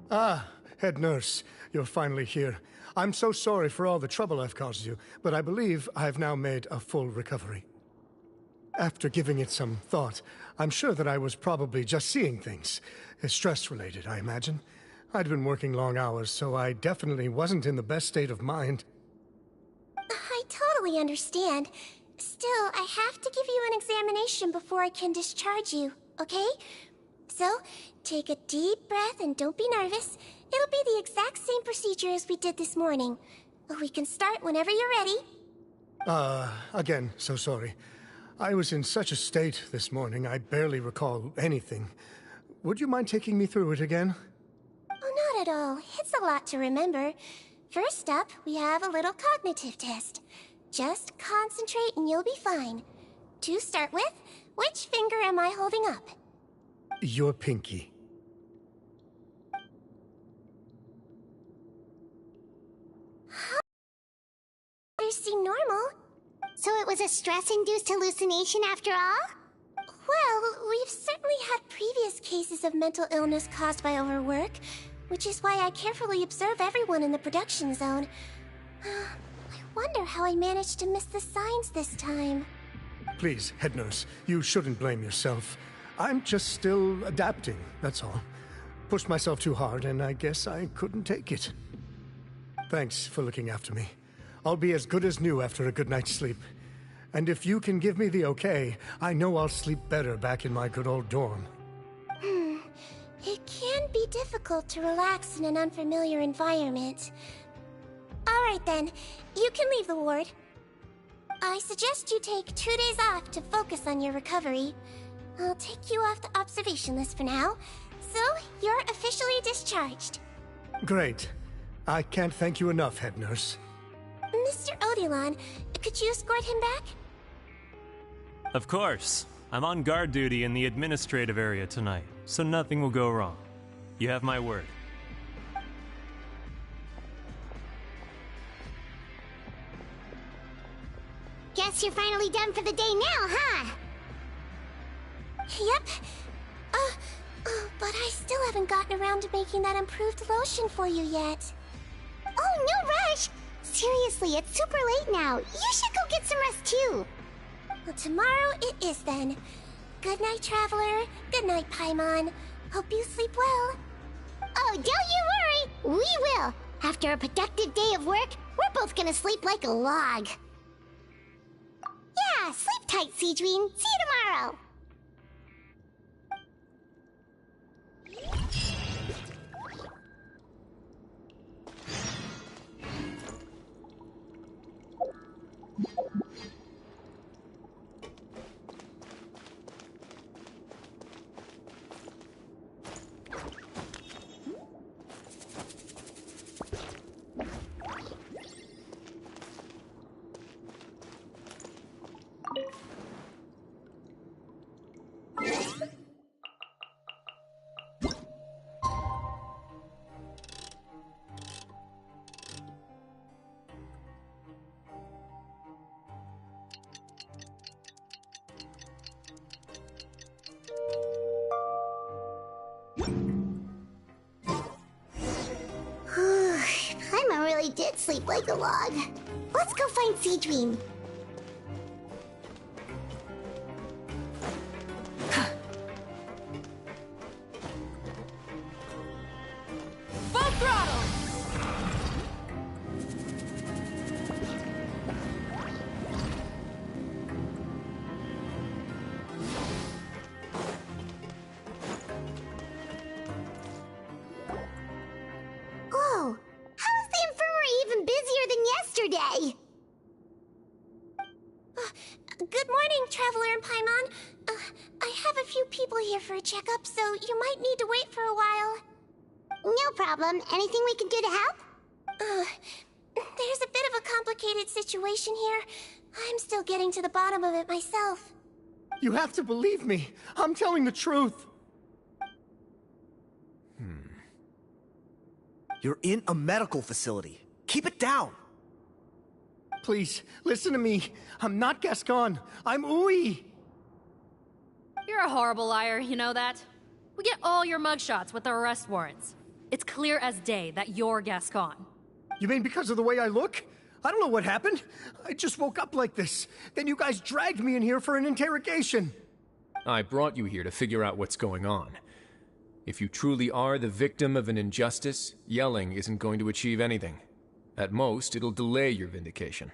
Ah, head nurse, you're finally here. I'm so sorry for all the trouble I've caused you, but I believe I've now made a full recovery. After giving it some thought, I'm sure that I was probably just seeing things. Stress-related, I imagine. I'd been working long hours, so I definitely wasn't in the best state of mind. I totally understand. Still, I have to give you an examination before I can discharge you, okay? So, take a deep breath and don't be nervous. It'll be the exact same procedure as we did this morning. We can start whenever you're ready. Again, so sorry. I was in such a state this morning, I barely recall anything. Would you mind taking me through it again? Oh, not at all. It's a lot to remember. First up, we have a little cognitive test. Just concentrate and you'll be fine. To start with, which finger am I holding up? Your pinky. How? Seem normal. So it was a stress-induced hallucination after all? Well, we've certainly had previous cases of mental illness caused by overwork, which is why I carefully observe everyone in the production zone. I wonder how I managed to miss the signs this time. Please, head nurse, you shouldn't blame yourself. I'm just still adapting, that's all. Pushed myself too hard, and I guess I couldn't take it. Thanks for looking after me. I'll be as good as new after a good night's sleep. And if you can give me the okay, I know I'll sleep better back in my good old dorm. It can be difficult to relax in an unfamiliar environment. Alright then, you can leave the ward. I suggest you take 2 days off to focus on your recovery. I'll take you off the observation list for now, so you're officially discharged. Great. I can't thank you enough, head nurse. Mr. Odilon, could you escort him back? Of course. I'm on guard duty in the administrative area tonight, so nothing will go wrong. You have my word. Guess you're finally done for the day now, huh? Yep. But I still haven't gotten around to making that improved lotion for you yet. Oh, no rush! Seriously, it's super late now. You should go get some rest too. Well, tomorrow it is then. Good night, Traveler. Good night, Paimon. Hope you sleep well. Oh, don't you worry. We will. After a productive day of work, we're both gonna sleep like a log. Yeah, sleep tight, Sigewinne. See you tomorrow. Paimon really did sleep like a log. Let's go find Sigewinne. Full throttle! Whoa! How is the infirmary even busier than yesterday? Good morning, Traveler and Paimon. I have a few people here for a checkup, so you might need to wait for a while. No problem. Anything we can do to help? There's a bit of a complicated situation here. I'm still getting to the bottom of it myself. You have to believe me. I'm telling the truth. You're in a medical facility. Keep it down. Please, listen to me. I'm not Gascon. I'm Uy. You're a horrible liar, you know that? We get all your mugshots with the arrest warrants. It's clear as day that you're Gascon. You mean because of the way I look? I don't know what happened. I just woke up like this. Then you guys dragged me in here for an interrogation. I brought you here to figure out what's going on. If you truly are the victim of an injustice, yelling isn't going to achieve anything. At most, it'll delay your vindication.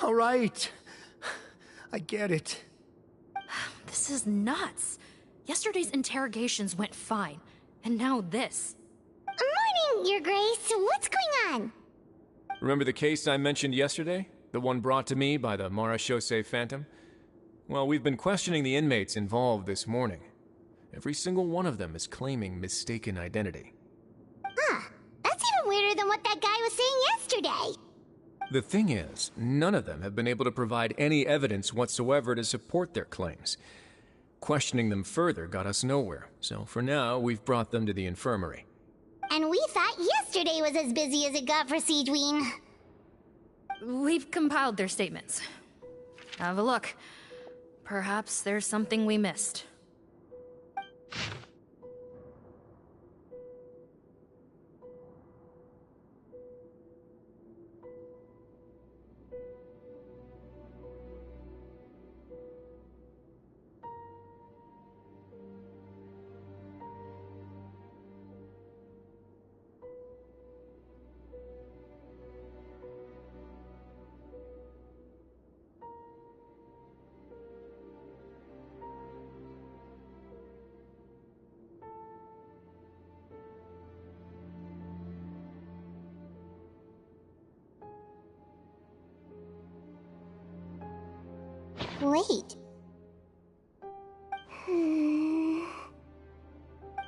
All right. I get it. This is nuts. Yesterday's interrogations went fine, and now this. Morning, Your Grace. What's going on? Remember the case I mentioned yesterday? The one brought to me by the Marechaussee Phantom? Well, we've been questioning the inmates involved this morning. Every single one of them is claiming mistaken identity. Huh. That's even weirder than what that guy was saying yesterday. The thing is, none of them have been able to provide any evidence whatsoever to support their claims. Questioning them further got us nowhere, so for now, we've brought them to the infirmary. And we thought yesterday was as busy as it got for Sigewinne. We've compiled their statements. Have a look. Perhaps there's something we missed. Wait.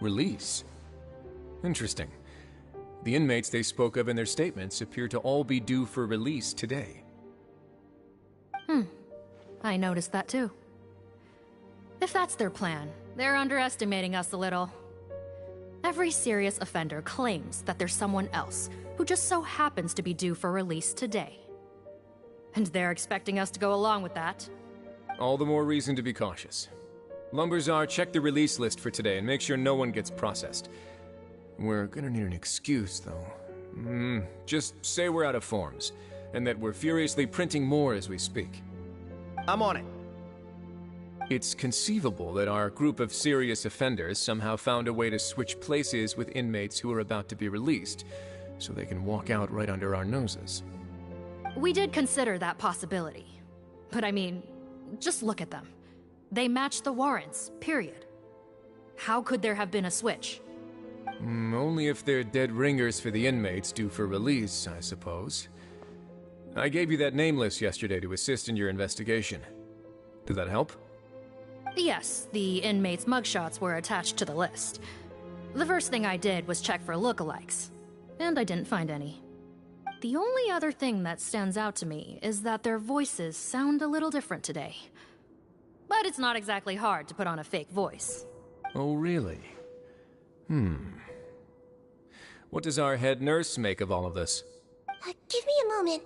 Release? Interesting. The inmates they spoke of in their statements appear to all be due for release today. I noticed that too. If that's their plan, they're underestimating us a little. Every serious offender claims that there's someone else who just so happens to be due for release today. And they're expecting us to go along with that. All the more reason to be cautious. Lumberzar, check the release list for today and make sure no one gets processed. We're gonna need an excuse, though. Just say we're out of forms, and that we're furiously printing more as we speak. I'm on it. It's conceivable that our group of serious offenders somehow found a way to switch places with inmates who are about to be released, so they can walk out right under our noses. We did consider that possibility. But I mean, just look at them. They match the warrants, period. How could there have been a switch? Only if they're dead ringers for the inmates due for release, I suppose. I gave you that name list yesterday to assist in your investigation. Did that help? Yes, the inmates' mugshots were attached to the list. The first thing I did was check for lookalikes, and I didn't find any. The only other thing that stands out to me is that their voices sound a little different today. But it's not exactly hard to put on a fake voice. Oh, really? What does our head nurse make of all of this? Give me a moment.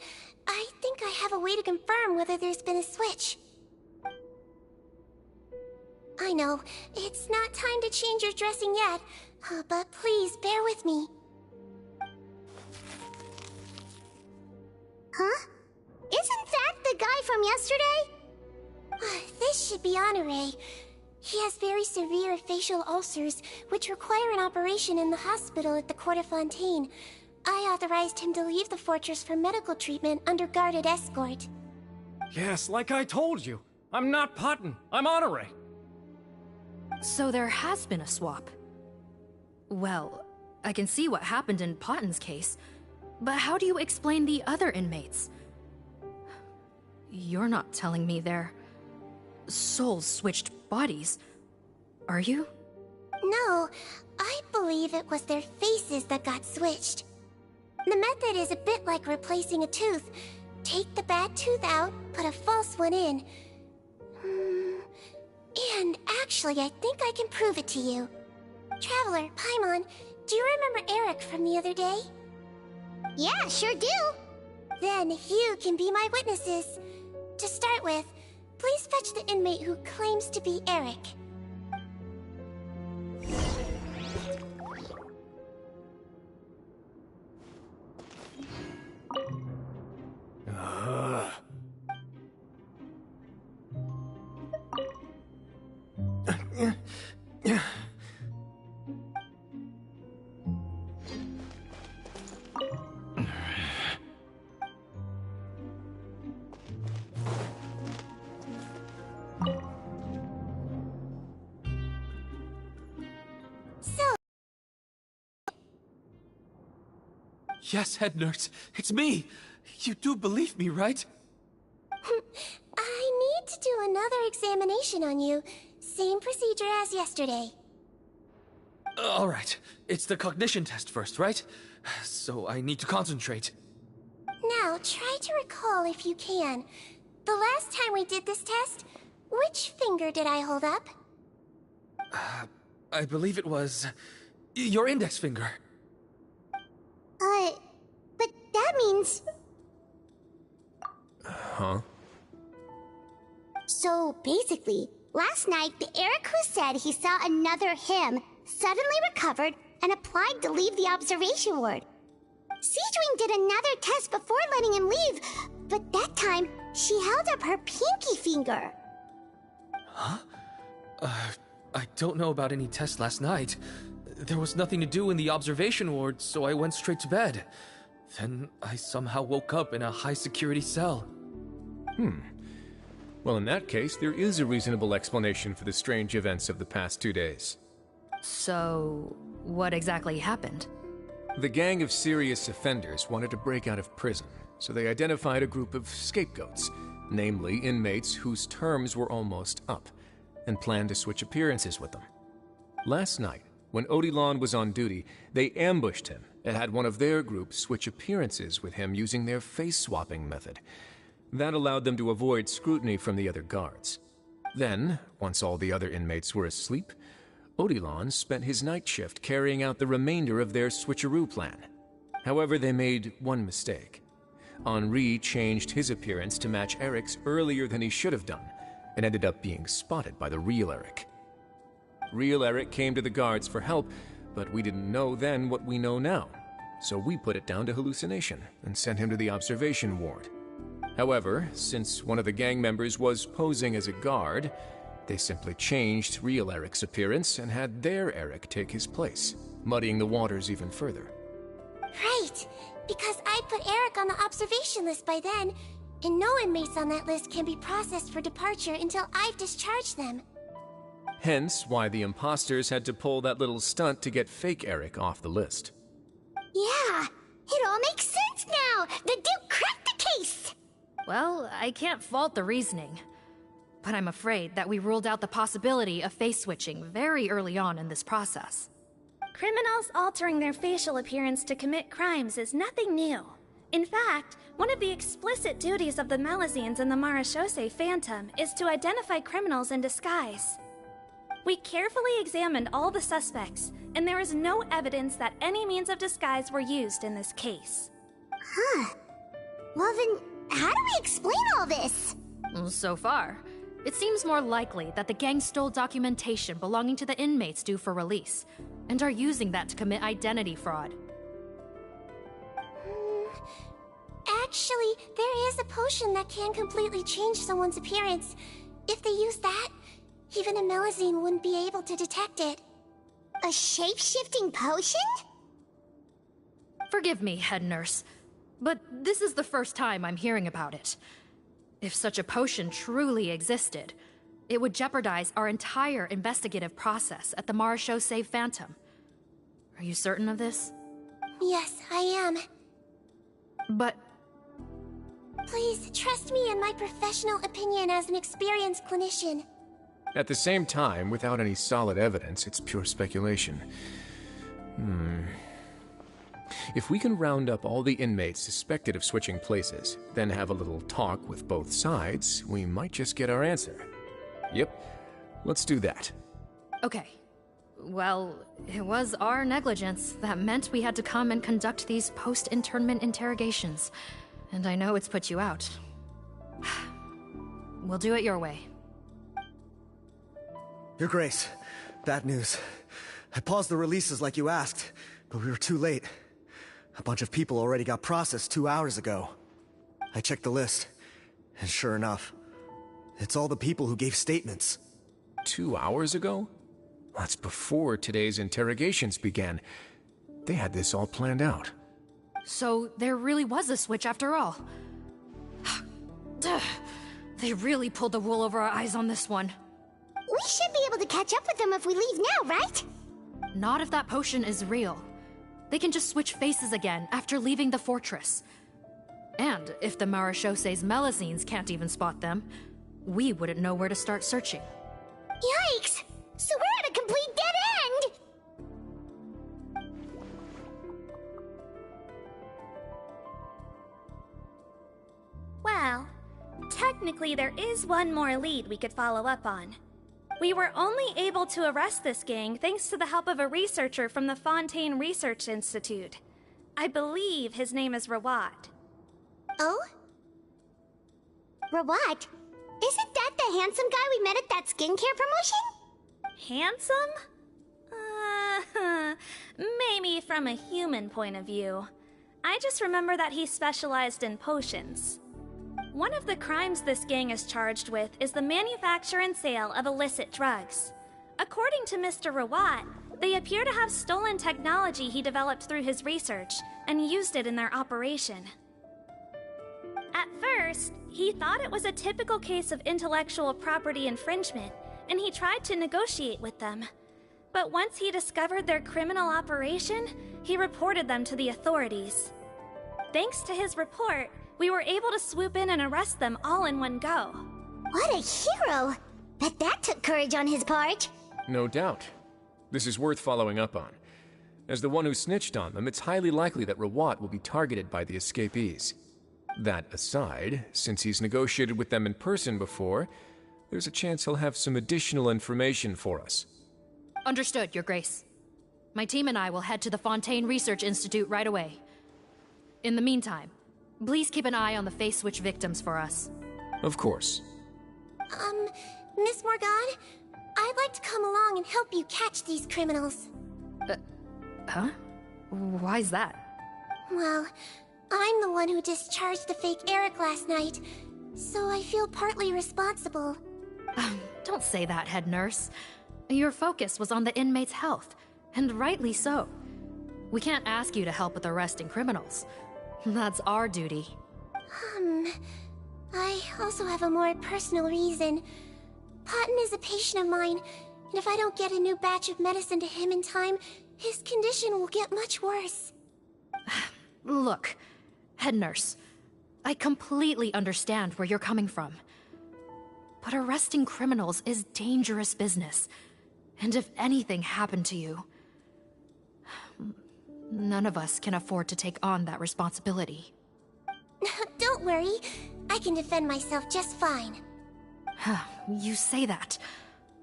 I think I have a way to confirm whether there's been a switch. I know, it's not time to change your dressing yet, but please bear with me. Huh? Isn't that the guy from yesterday? This should be Honore. He has very severe facial ulcers, which require an operation in the hospital at the Court of Fontaine. I authorized him to leave the fortress for medical treatment under guarded escort. Yes, like I told you. I'm not Putton. I'm Honore. So there has been a swap. Well, I can see what happened in Potton's case, but how do you explain the other inmates? You're not telling me their souls switched bodies, are you? No, I believe it was their faces that got switched. The method is a bit like replacing a tooth. Take the bad tooth out, put a false one in. And actually, I think I can prove it to you. Traveler, Paimon, do you remember Eric from the other day? Yeah, sure do. Then you can be my witnesses. To start with, please fetch the inmate who claims to be Eric. Yes, head nurse, it's me. You do believe me, right? I need to do another examination on you. Same procedure as yesterday. All right, it's the cognition test first, right? So I need to concentrate. Now, try to recall if you can. The last time we did this test, which finger did I hold up? I believe it was your index finger. But that means... Huh? So basically, last night, the Eric who said he saw another him suddenly recovered and applied to leave the observation ward. Sigewinne did another test before letting him leave, but that time, she held up her pinky finger. Huh? I don't know about any tests last night. There was nothing to do in the observation ward, so I went straight to bed. Then I somehow woke up in a high-security cell. Well, in that case, there is a reasonable explanation for the strange events of the past 2 days. So, what exactly happened? The gang of serious offenders wanted to break out of prison, so they identified a group of scapegoats, namely inmates whose terms were almost up, and planned to switch appearances with them. Last night, when Odilon was on duty, they ambushed him and had one of their group switch appearances with him using their face-swapping method. That allowed them to avoid scrutiny from the other guards. Then, once all the other inmates were asleep, Odilon spent his night shift carrying out the remainder of their switcheroo plan. However, they made one mistake. Henri changed his appearance to match Eric's earlier than he should have done, and ended up being spotted by the real Eric. Real Eric came to the guards for help, but we didn't know then what we know now, so we put it down to hallucination and sent him to the observation ward. However, since one of the gang members was posing as a guard, they simply changed real Eric's appearance and had their Eric take his place, muddying the waters even further. Right, because I put Eric on the observation list by then, and no inmates on that list can be processed for departure until I've discharged them. Hence why the imposters had to pull that little stunt to get fake Eric off the list. Yeah, it all makes sense now! The Duke cracked the case! Well, I can't fault the reasoning. But I'm afraid that we ruled out the possibility of face switching very early on in this process. Criminals altering their facial appearance to commit crimes is nothing new. In fact, one of the explicit duties of the Malazines in the Marechaussee Phantom is to identify criminals in disguise. We carefully examined all the suspects, and there is no evidence that any means of disguise were used in this case. Huh. Well then, how do we explain all this? So far, it seems more likely that the gang stole documentation belonging to the inmates due for release, and are using that to commit identity fraud. Actually, there is a potion that can completely change someone's appearance. If they use that, even a Malazine wouldn't be able to detect it. A shape-shifting potion? Forgive me, head nurse, but this is the first time I'm hearing about it. If such a potion truly existed, it would jeopardize our entire investigative process at the Marechaussee Phantom. Are you certain of this? Yes, I am. But... Please, trust me in my professional opinion as an experienced clinician. At the same time, without any solid evidence, it's pure speculation. If we can round up all the inmates suspected of switching places, then have a little talk with both sides, we might just get our answer. Yep, let's do that. Okay. Well, it was our negligence that meant we had to come and conduct these post-internment interrogations. And I know it's put you out. We'll do it your way. Your Grace, bad news. I paused the releases like you asked, but we were too late. A bunch of people already got processed 2 hours ago. I checked the list, and sure enough, it's all the people who gave statements. 2 hours ago? That's before today's interrogations began. They had this all planned out. So there really was a switch after all. They really pulled the wool over our eyes on this one. We should be able to catch up with them if we leave now, right? Not if that potion is real. They can just switch faces again after leaving the fortress. And if the Marishose's Melusines can't even spot them, we wouldn't know where to start searching. Yikes! So we're at a complete dead end! Well, technically there is one more lead we could follow up on. We were only able to arrest this gang thanks to the help of a researcher from the Fontaine Research Institute. I believe his name is Rawat. Oh? Rawat? Isn't that the handsome guy we met at that skincare promotion? Handsome? Maybe from a human point of view. I just remember that he specialized in potions. One of the crimes this gang is charged with is the manufacture and sale of illicit drugs. According to Mr. Rawat, they appear to have stolen technology he developed through his research and used it in their operation. At first, he thought it was a typical case of intellectual property infringement, and he tried to negotiate with them. But once he discovered their criminal operation, he reported them to the authorities. Thanks to his report, we were able to swoop in and arrest them all in one go. What a hero! Bet that took courage on his part. No doubt. This is worth following up on. As the one who snitched on them, it's highly likely that Rawat will be targeted by the escapees. That aside, since he's negotiated with them in person before, there's a chance he'll have some additional information for us. Understood, Your Grace. My team and I will head to the Fontaine Research Institute right away. In the meantime, please keep an eye on the face switch victims for us. Of course. Miss Morgan, I'd like to come along and help you catch these criminals. Huh? Why's that? Well, I'm the one who discharged the fake Eric last night, so I feel partly responsible. Don't say that, head nurse. Your focus was on the inmates' health, and rightly so. We can't ask you to help with arresting criminals. That's our duty. I also have a more personal reason. Patton is a patient of mine, and if I don't get a new batch of medicine to him in time, his condition will get much worse. Look, head nurse, I completely understand where you're coming from. But arresting criminals is dangerous business. And if anything happened to you, none of us can afford to take on that responsibility. Don't worry, I can defend myself just fine. You say that,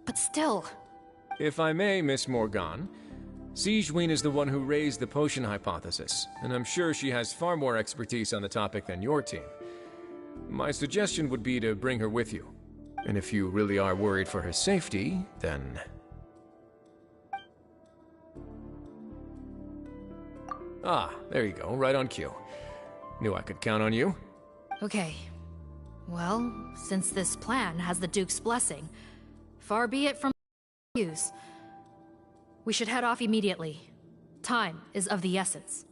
but still... If I may, Miss Morgan, Sigewinne is the one who raised the potion hypothesis, and I'm sure she has far more expertise on the topic than your team. My suggestion would be to bring her with you. And if you really are worried for her safety, then... Ah, there you go, right on cue. Knew I could count on you. Okay. Well, since this plan has the Duke's blessing, far be it from use. We should head off immediately. Time is of the essence.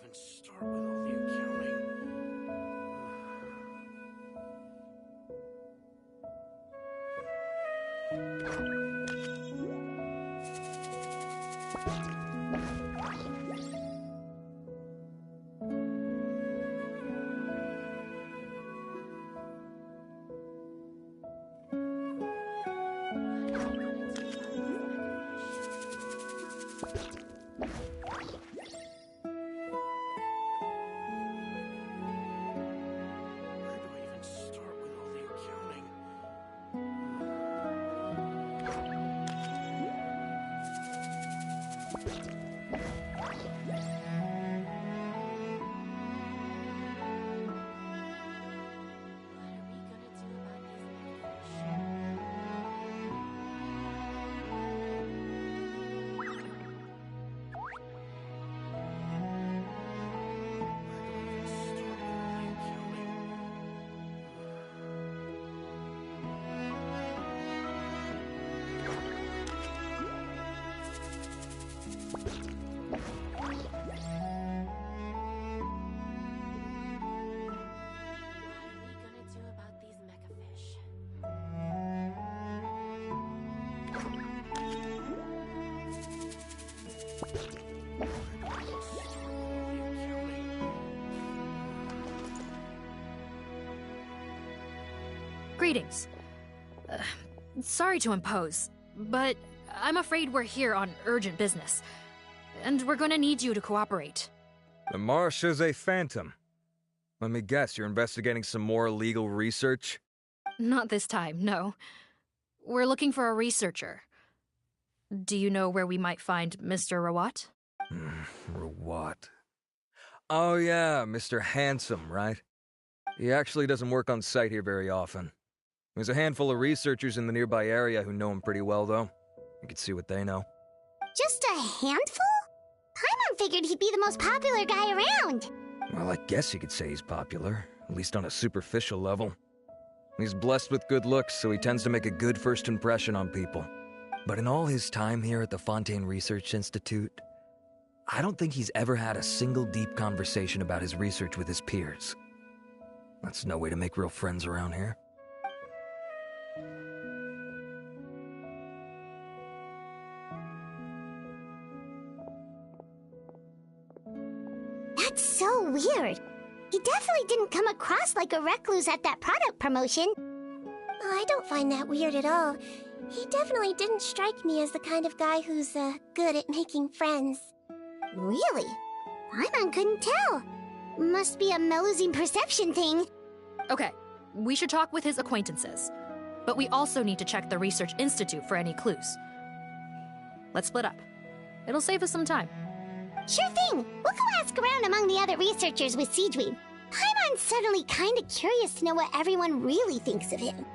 even start with all the accounting? Greetings. Sorry to impose, but I'm afraid we're here on urgent business, and we're gonna need you to cooperate. The Marechaussee Phantom. Let me guess, you're investigating some more illegal research? Not this time, no. We're looking for a researcher. Do you know where we might find Mr. Rawat? Rawat. Oh yeah, Mr. Handsome, right? He actually doesn't work on site here very often. There's a handful of researchers in the nearby area who know him pretty well, though. You could see what they know. Just a handful? Paimon figured he'd be the most popular guy around. Well, I guess you could say he's popular, at least on a superficial level. He's blessed with good looks, so he tends to make a good first impression on people. But in all his time here at the Fontaine Research Institute, I don't think he's ever had a single deep conversation about his research with his peers. That's no way to make real friends around here. That's so weird. He definitely didn't come across like a recluse at that product promotion. I don't find that weird at all. He definitely didn't strike me as the kind of guy who's, good at making friends. Really? Paimon couldn't tell. Must be a Melusine perception thing. Okay, we should talk with his acquaintances. But we also need to check the Research Institute for any clues. Let's split up. It'll save us some time. Sure thing. We'll go ask around among the other researchers with Sigewinne. Paimon's suddenly kinda curious to know what everyone really thinks of him.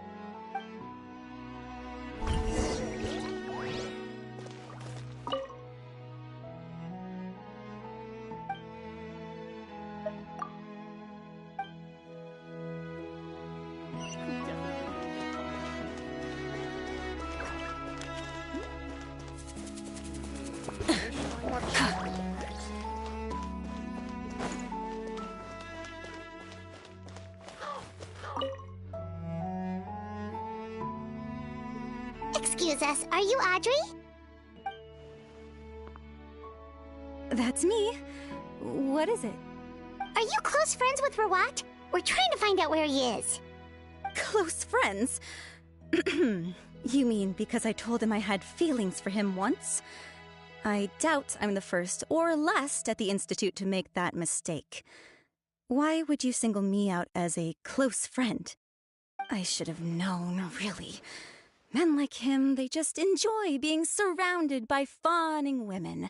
Excuse us, are you Audrey? That's me. What is it? Are you close friends with Rawat? We're trying to find out where he is. Close friends? You mean because I told him I had feelings for him once? I doubt I'm the first or last at the Institute to make that mistake. Why would you single me out as a close friend? I should have known, really. Men like him, they just enjoy being surrounded by fawning women.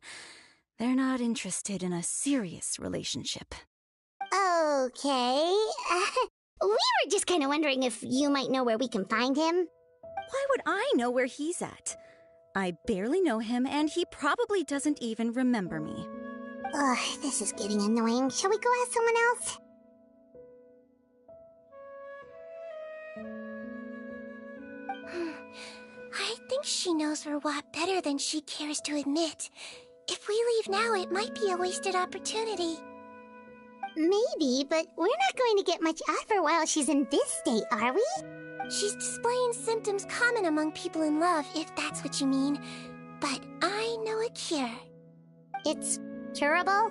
They're not interested in a serious relationship. Okay. We were just kind of wondering if you might know where we can find him. Why would I know where he's at? I barely know him, and he probably doesn't even remember me. Ugh, this is getting annoying. Shall we go ask someone else? I think she knows Rawat better than she cares to admit. If we leave now, it might be a wasted opportunity. Maybe, but we're not going to get much out of her while she's in this state, are we? She's displaying symptoms common among people in love, if that's what you mean. But I know a cure. It's curable?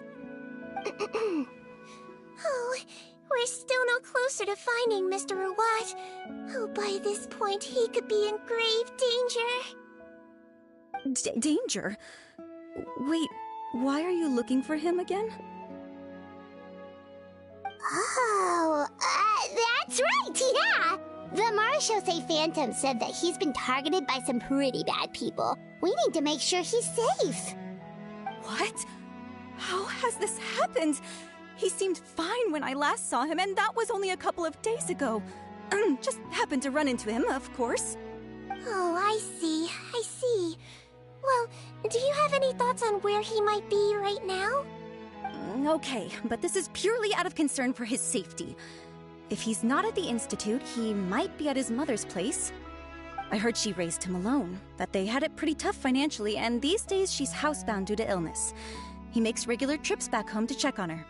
Oh, we're still no closer to finding Mr. Rawat. Oh, by this point, he could be in grave danger. Danger? Wait, why are you looking for him again? Oh, that's right, yeah! The Marechaussee Phantom said that he's been targeted by some pretty bad people. We need to make sure he's safe. What? How has this happened? He seemed fine when I last saw him, and that was only a couple of days ago. Just happened to run into him, of course. Oh, I see. Well, do you have any thoughts on where he might be right now? Okay, but this is purely out of concern for his safety. If he's not at the Institute, he might be at his mother's place. I heard she raised him alone, that they had it pretty tough financially, and these days she's housebound due to illness. He makes regular trips back home to check on her.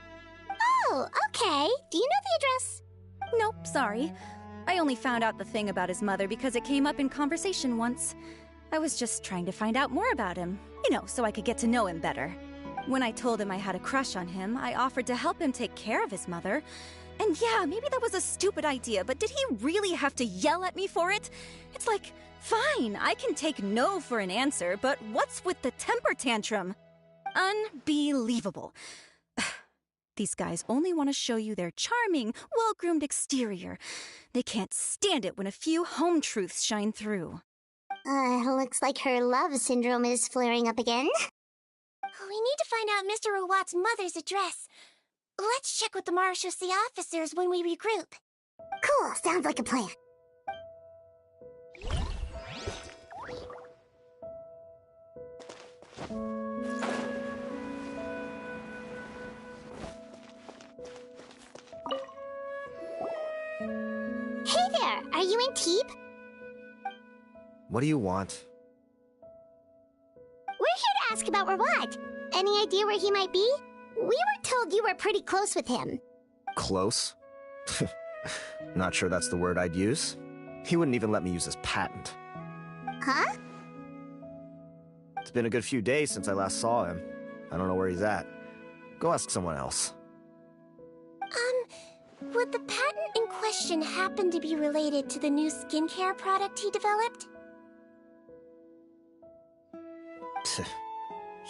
Oh, okay. Do you know the address? Nope, sorry. I only found out the thing about his mother because it came up in conversation once. I was just trying to find out more about him, so I could get to know him better. When I told him I had a crush on him, I offered to help him take care of his mother. And yeah, maybe that was a stupid idea, but did he really have to yell at me for it? It's like, fine, I can take no for an answer, but what's with the temper tantrum? Unbelievable. These guys only want to show you their charming, well-groomed exterior. They can't stand it when a few home truths shine through. Looks like her love syndrome is flaring up again. We need to find out Mr. Rawat's mother's address. Let's check with the Marechaussee officers when we regroup. Cool, sounds like a plan. Hey there, are you in Teep? What do you want? We're here to ask about Rawat. Any idea where he might be? We were told you were pretty close with him. Close? Not sure that's the word I'd use. He wouldn't even let me use his patent. Huh? It's been a good few days since I last saw him. I don't know where he's at. Go ask someone else. Would the patent in question happen to be related to the new skincare product he developed?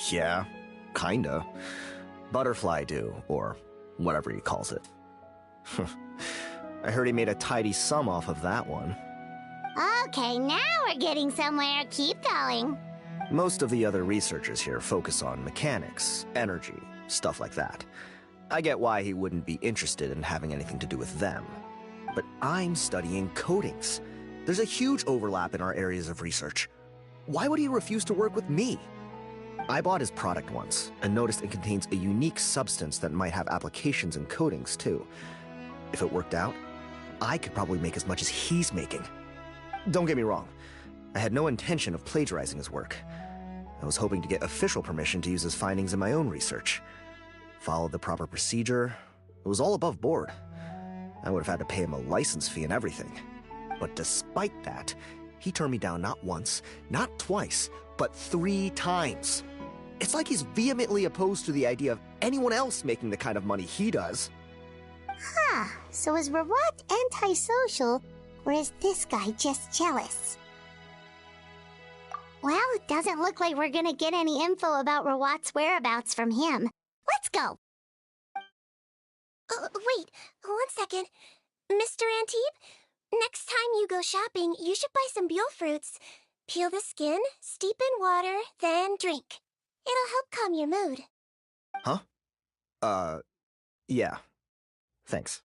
Yeah, kinda. Butterfly dew, or whatever he calls it. I heard he made a tidy sum off of that one. Okay, now we're getting somewhere. Keep going. Most of the other researchers here focus on mechanics, energy, stuff like that. I get why he wouldn't be interested in having anything to do with them. But I'm studying coatings. There's a huge overlap in our areas of research. Why would he refuse to work with me? I bought his product once, and noticed it contains a unique substance that might have applications in coatings, too. If it worked out, I could probably make as much as he's making. Don't get me wrong, I had no intention of plagiarizing his work. I was hoping to get official permission to use his findings in my own research. Followed the proper procedure. It was all above board. I would have had to pay him a license fee and everything. But despite that, he turned me down not once, not twice, but 3 times. It's like he's vehemently opposed to the idea of anyone else making the kind of money he does. Huh, so is Rawat antisocial, or is this guy just jealous? Well, it doesn't look like we're gonna get any info about Rawat's whereabouts from him. Let's go! Wait, 1 second. Mr. Antibes, next time you go shopping, you should buy some Buell fruits. Peel the skin, steep in water, then drink. It'll help calm your mood. Huh? Yeah. Thanks.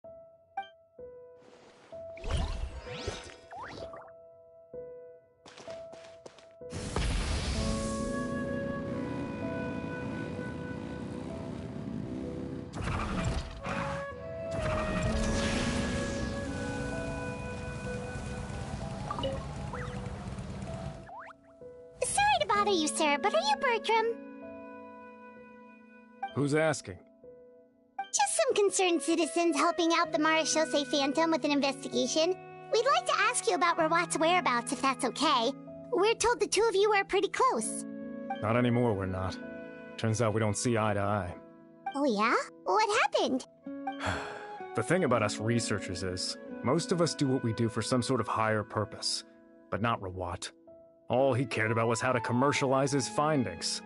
Sorry to bother you, sir, but are you Bertram? Who's asking? Just some some concerned citizens helping out the Marachose Phantom with an investigation. We'd like to ask you about Rawat's whereabouts, if that's okay. We're told the two of you are pretty close. Not anymore, we're not. Turns out we don't see eye to eye. Oh yeah? What happened? The thing about us researchers is, most of us do what we do for some sort of higher purpose. But not Rawat. All he cared about was how to commercialize his findings.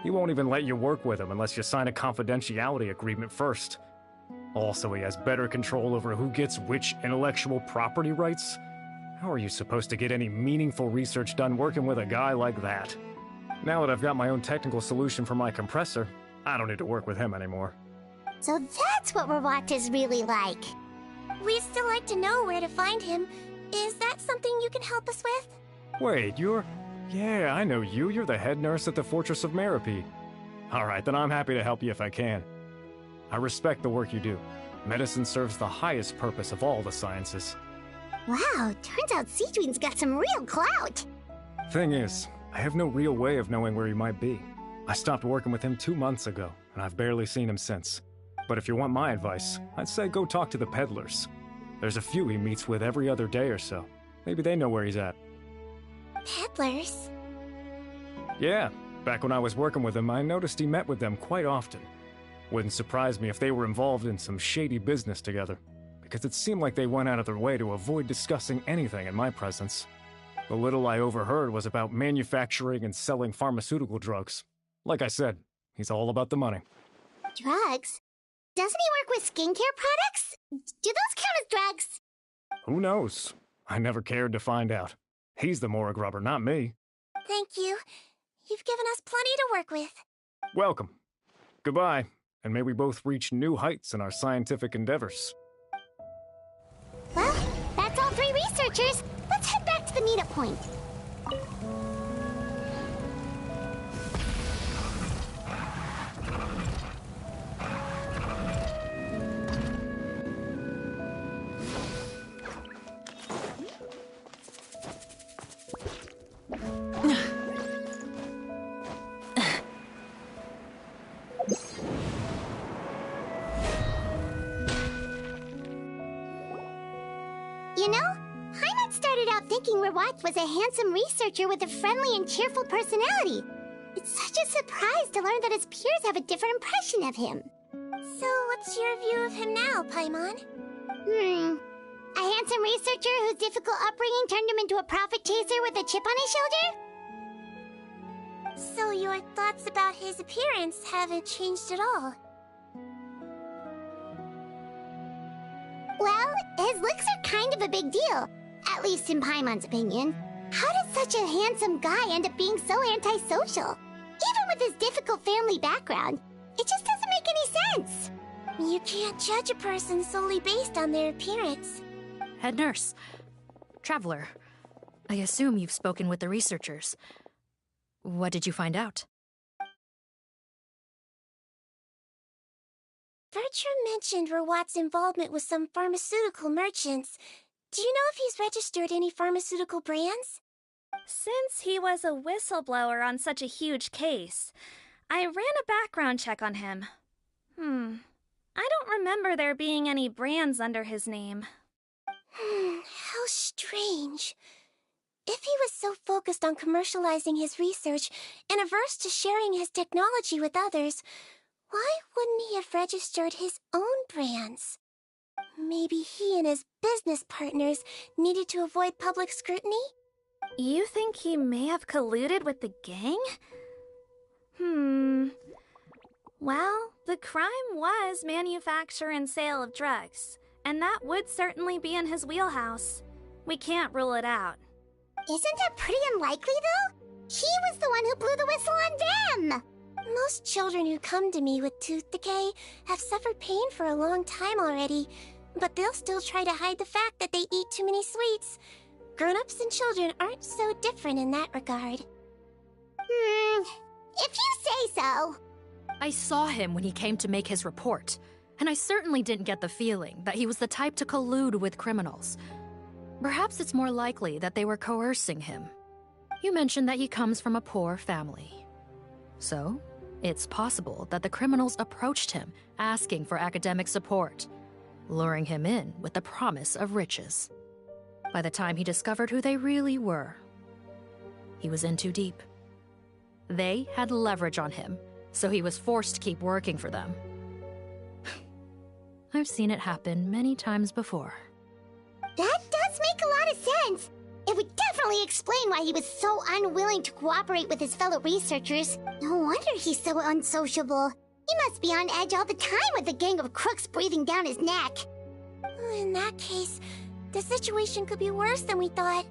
He won't even let you work with him unless you sign a confidentiality agreement first. Also, he has better control over who gets which intellectual property rights. How are you supposed to get any meaningful research done working with a guy like that? Now that I've got my own technical solution for my compressor, I don't need to work with him anymore. So that's what Rawat is really like. We'd still like to know where to find him. Is that something you can help us with? Wait, Yeah, I know you. You're the head nurse at the Fortress of Meropide. Alright, then I'm happy to help you if I can. I respect the work you do. Medicine serves the highest purpose of all the sciences. Wow, turns out Sigewinne's got some real clout. Thing is, I have no real way of knowing where he might be. I stopped working with him 2 months ago, and I've barely seen him since. But if you want my advice, I'd say go talk to the peddlers. There's a few he meets with every other day or so. Maybe they know where he's at. Peddlers? Yeah, back when I was working with him, I noticed he met with them quite often. Wouldn't surprise me if they were involved in some shady business together, because it seemed like they went out of their way to avoid discussing anything in my presence. The little I overheard was about manufacturing and selling pharmaceutical drugs. Like I said, he's all about the money. Drugs? Doesn't he work with skincare products? Do those count as drugs? Who knows? I never cared to find out. He's the morgue rubber, not me. Thank you. You've given us plenty to work with. Welcome. Goodbye, and may we both reach new heights in our scientific endeavors. Well, that's all 3 researchers. Let's head back to the meetup point. You know, Heimat started out thinking Rawat was a handsome researcher with a friendly and cheerful personality. It's such a surprise to learn that his peers have a different impression of him. So what's your view of him now, Paimon? A handsome researcher whose difficult upbringing turned him into a profit chaser with a chip on his shoulder? So your thoughts about his appearance haven't changed at all? Well, his looks are kind of a big deal, at least in Paimon's opinion. How did such a handsome guy end up being so antisocial? Even with his difficult family background, it just doesn't make any sense. You can't judge a person solely based on their appearance. Head nurse. Traveler. I assume you've spoken with the researchers. What did you find out? Bertram mentioned Rawat's involvement with some pharmaceutical merchants. Do you know if he's registered any pharmaceutical brands? Since he was a whistleblower on such a huge case, I ran a background check on him. I don't remember there being any brands under his name. How strange. If he was so focused on commercializing his research and averse to sharing his technology with others, why wouldn't he have registered his own brands? Maybe he and his business partners needed to avoid public scrutiny? You think he may have colluded with the gang? Well, the crime was manufacture and sale of drugs, and that would certainly be in his wheelhouse. We can't rule it out. Isn't that pretty unlikely, though? He was the one who blew the whistle on them! Most children who come to me with tooth decay have suffered pain for a long time already, but they'll still try to hide the fact that they eat too many sweets. Grown-ups and children aren't so different in that regard. If you say so. I saw him when he came to make his report, and I certainly didn't get the feeling that he was the type to collude with criminals. Perhaps it's more likely that they were coercing him. You mentioned that he comes from a poor family. So, It's possible that the criminals approached him, asking for academic support, luring him in with the promise of riches. By the time he discovered who they really were, he was in too deep. They had leverage on him, so he was forced to keep working for them. I've seen it happen many times before. That does make a lot of sense. It would definitely explain why he was so unwilling to cooperate with his fellow researchers. No wonder he's so unsociable. He must be on edge all the time with a gang of crooks breathing down his neck. In that case, the situation could be worse than we thought.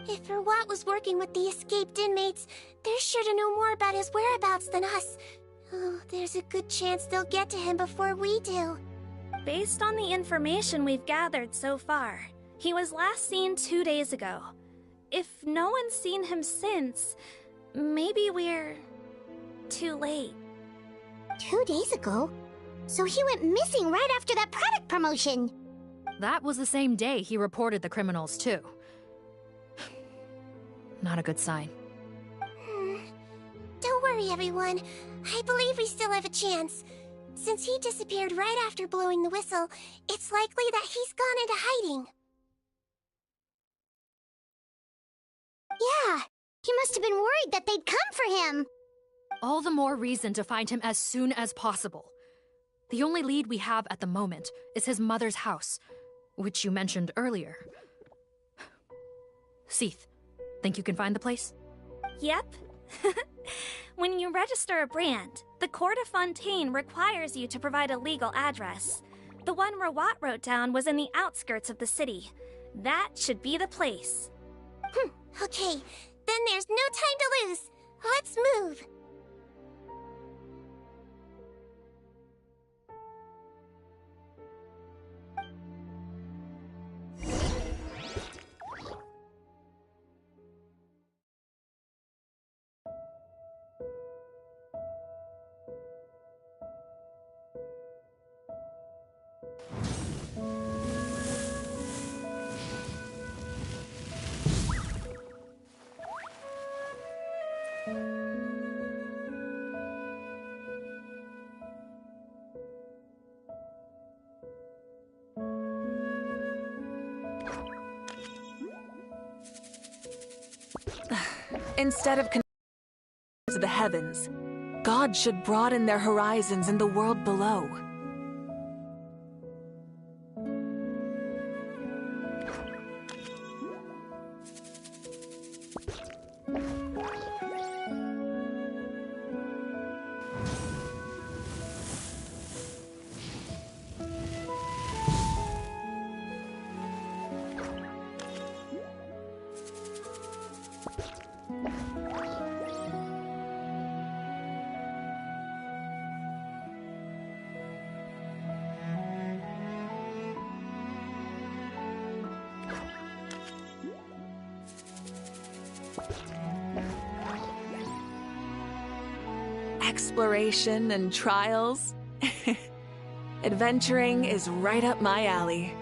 If Verwat was working with the escaped inmates, they're sure to know more about his whereabouts than us. Oh, there's a good chance they'll get to him before we do. Based on the information we've gathered so far, he was last seen 2 days ago. If no one's seen him since, maybe we're too late. 2 days ago? So he went missing right after that product promotion. That was the same day he reported the criminals, too. Not a good sign. Don't worry, everyone. I believe we still have a chance. Since he disappeared right after blowing the whistle, it's likely that he's gone into hiding. Yeah, he must have been worried that they'd come for him. All the more reason to find him as soon as possible. The only lead we have at the moment is his mother's house, which you mentioned earlier. Seath, think you can find the place? Yep. When you register a brand, the Court of Fontaine requires you to provide a legal address. The one Rawat wrote down was in the outskirts of the city. That should be the place. Okay, then there's no time to lose. Let's move. Instead of to the heavens, God should broaden their horizons in the world below. Exploration and trials. Adventuring is right up my alley.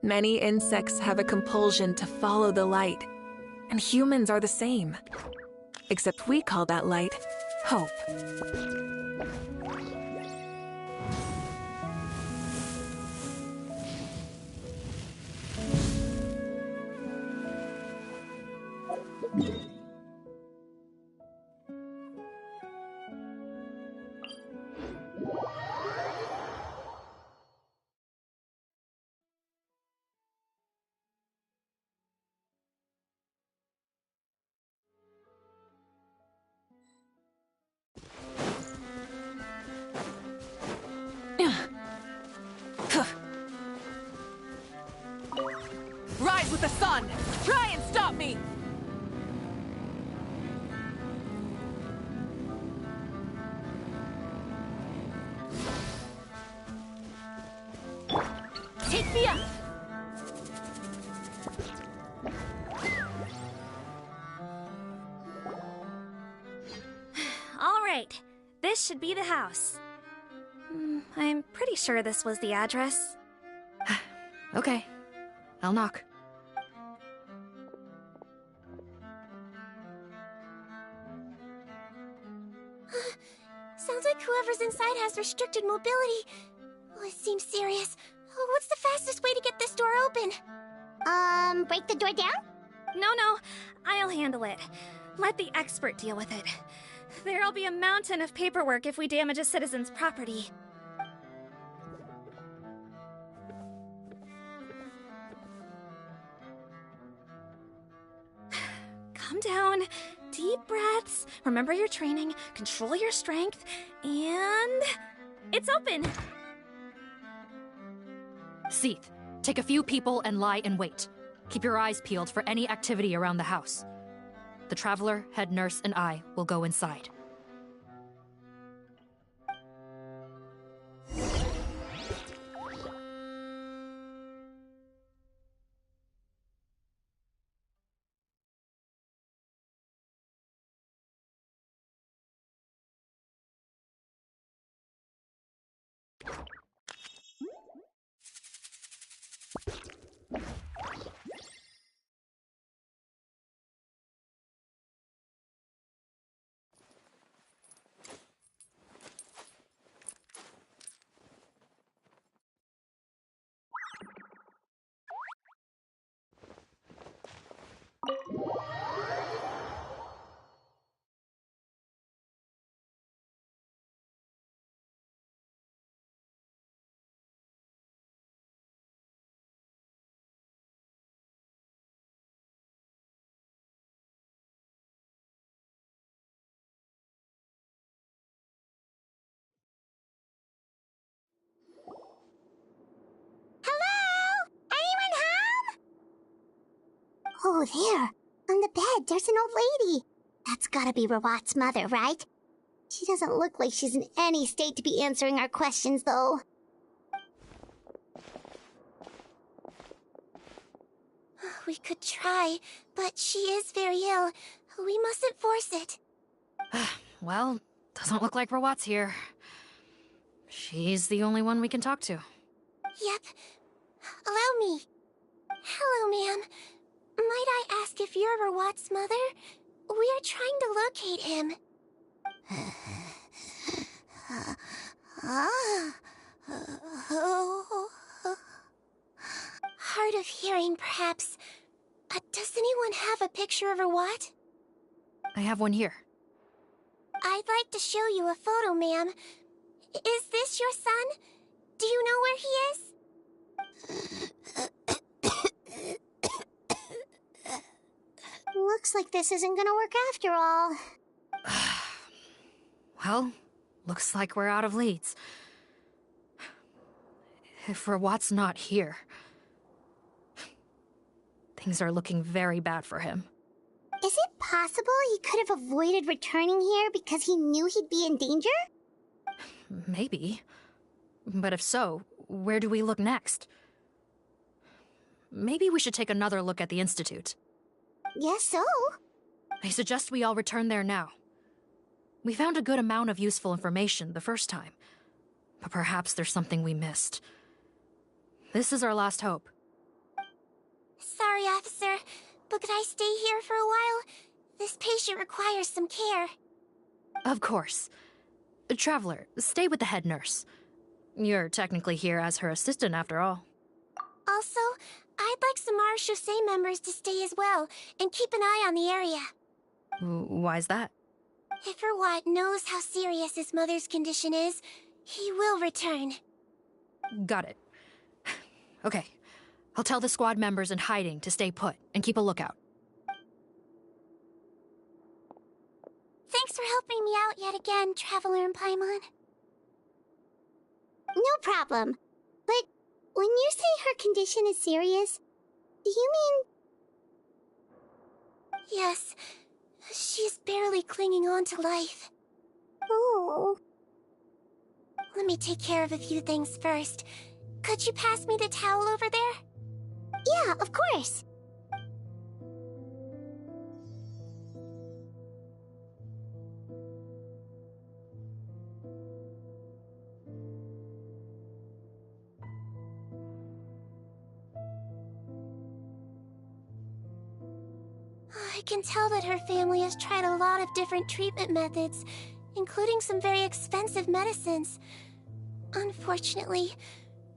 Many insects have a compulsion to follow the light, and humans are the same. Except we call that light hope. Rise with the sun! Try and stop me! Take me up! All right, this should be the house. I'm pretty sure this was the address. Okay, I'll knock. Sounds like whoever's inside has restricted mobility. Oh, it seems serious. Oh, what's the fastest way to get this door open? Break the door down? No, I'll handle it. Let the expert deal with it. There'll be a mountain of paperwork if we damage a citizen's property. Calm down. Deep breaths. Remember your training. Control your strength. And... it's open! Seath, take a few people and lie in wait. Keep your eyes peeled for any activity around the house. The Traveler, head nurse, and I will go inside. Oh, there. On the bed, there's an old lady. That's gotta be Rawat's mother, right? She doesn't look like she's in any state to be answering our questions, though. We could try, but she is very ill. We mustn't force it. Well, doesn't look like Rawat's here. She's the only one we can talk to. Yep. Allow me. Hello, ma'am. Might I ask if you're Rawat's mother? We are trying to locate him. Hard of hearing, perhaps. Does anyone have a picture of Rawat? I have one here. I'd like to show you a photo, ma'am. Is this your son? Do you know where he is? Looks like this isn't gonna work after all. Well, looks like we're out of leads. If Rawat's not here, things are looking very bad for him. Is it possible he could have avoided returning here because he knew he'd be in danger? Maybe. But if so, where do we look next? Maybe we should take another look at the Institute. Yes, so. I suggest we all return there now. We found a good amount of useful information the first time, but perhaps there's something we missed. This is our last hope. officer, but could I stay here for a while? This patient requires some care. Of course. Traveler, stay with the head nurse. You're technically here as her assistant after all. Also, I'd like some Marechaussee members to stay as well, and keep an eye on the area. Why's that? If Rawat knows how serious his mother's condition is, he will return. Got it. Okay. I'll tell the squad members in hiding to stay put and keep a lookout. Thanks for helping me out yet again, Traveler and Paimon. No problem. But when you say her condition is serious, do you mean... Yes. She's barely clinging on to life. Oh. Let me take care of a few things first. Could you pass me the towel over there? Yeah, of course. I can tell that her family has tried a lot of different treatment methods, including some very expensive medicines. Unfortunately,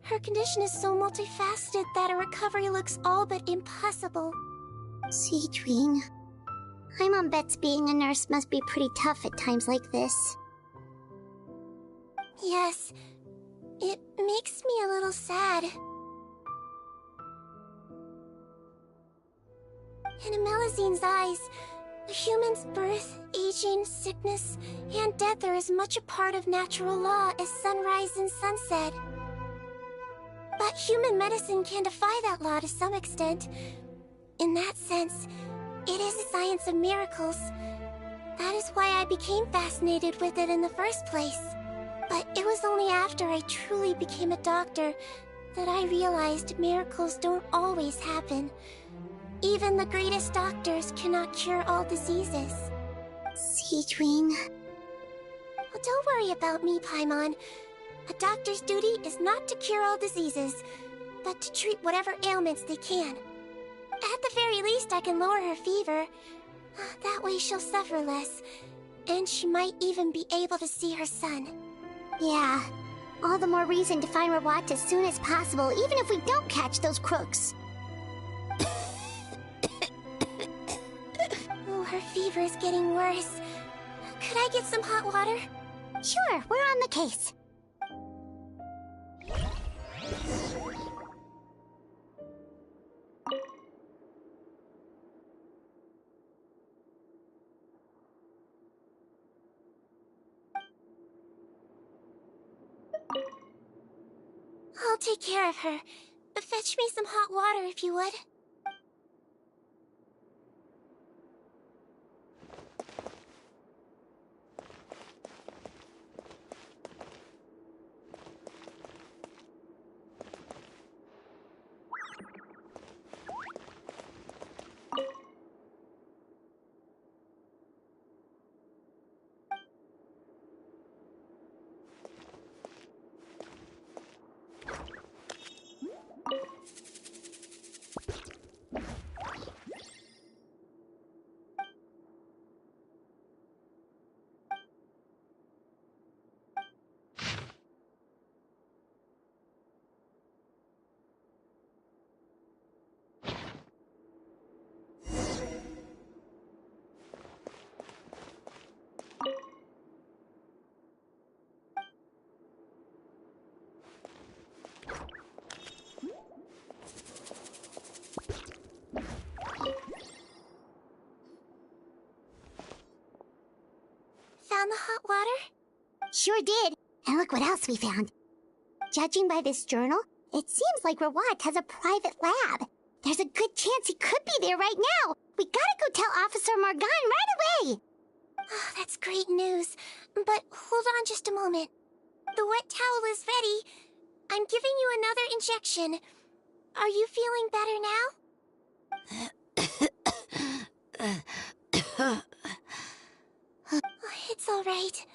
her condition is so multifaceted that a recovery looks all but impossible. Sigewinne. Paimon bets being a nurse must be pretty tough at times like this. Yes, it makes me a little sad. In a Melizine's eyes, a human's birth, aging, sickness, and death are as much a part of natural law as sunrise and sunset. But human medicine can defy that law to some extent. In that sense, it is a science of miracles. That is why I became fascinated with it in the first place. But it was only after I truly became a doctor that I realized miracles don't always happen. Even the greatest doctors cannot cure all diseases. Sigewinne. Well, don't worry about me, Paimon. A doctor's duty is not to cure all diseases, but to treat whatever ailments they can. At the very least, I can lower her fever. That way she'll suffer less, and she might even be able to see her son. Yeah. All the more reason to find Rawat as soon as possible, even if we don't catch those crooks. Oh, her fever is getting worse. Could I get some hot water? Sure, we're on the case. I'll take care of her. Fetch me some hot water if you would. Found the hot water? Sure did. And look what else we found. Judging by this journal, it seems like Rawat has a private lab. There's a good chance he could be there right now. We gotta go tell Officer Morgan right away. Oh, that's great news. But hold on just a moment. The wet towel is ready. I'm giving you another injection. Are you feeling better now? It's all right.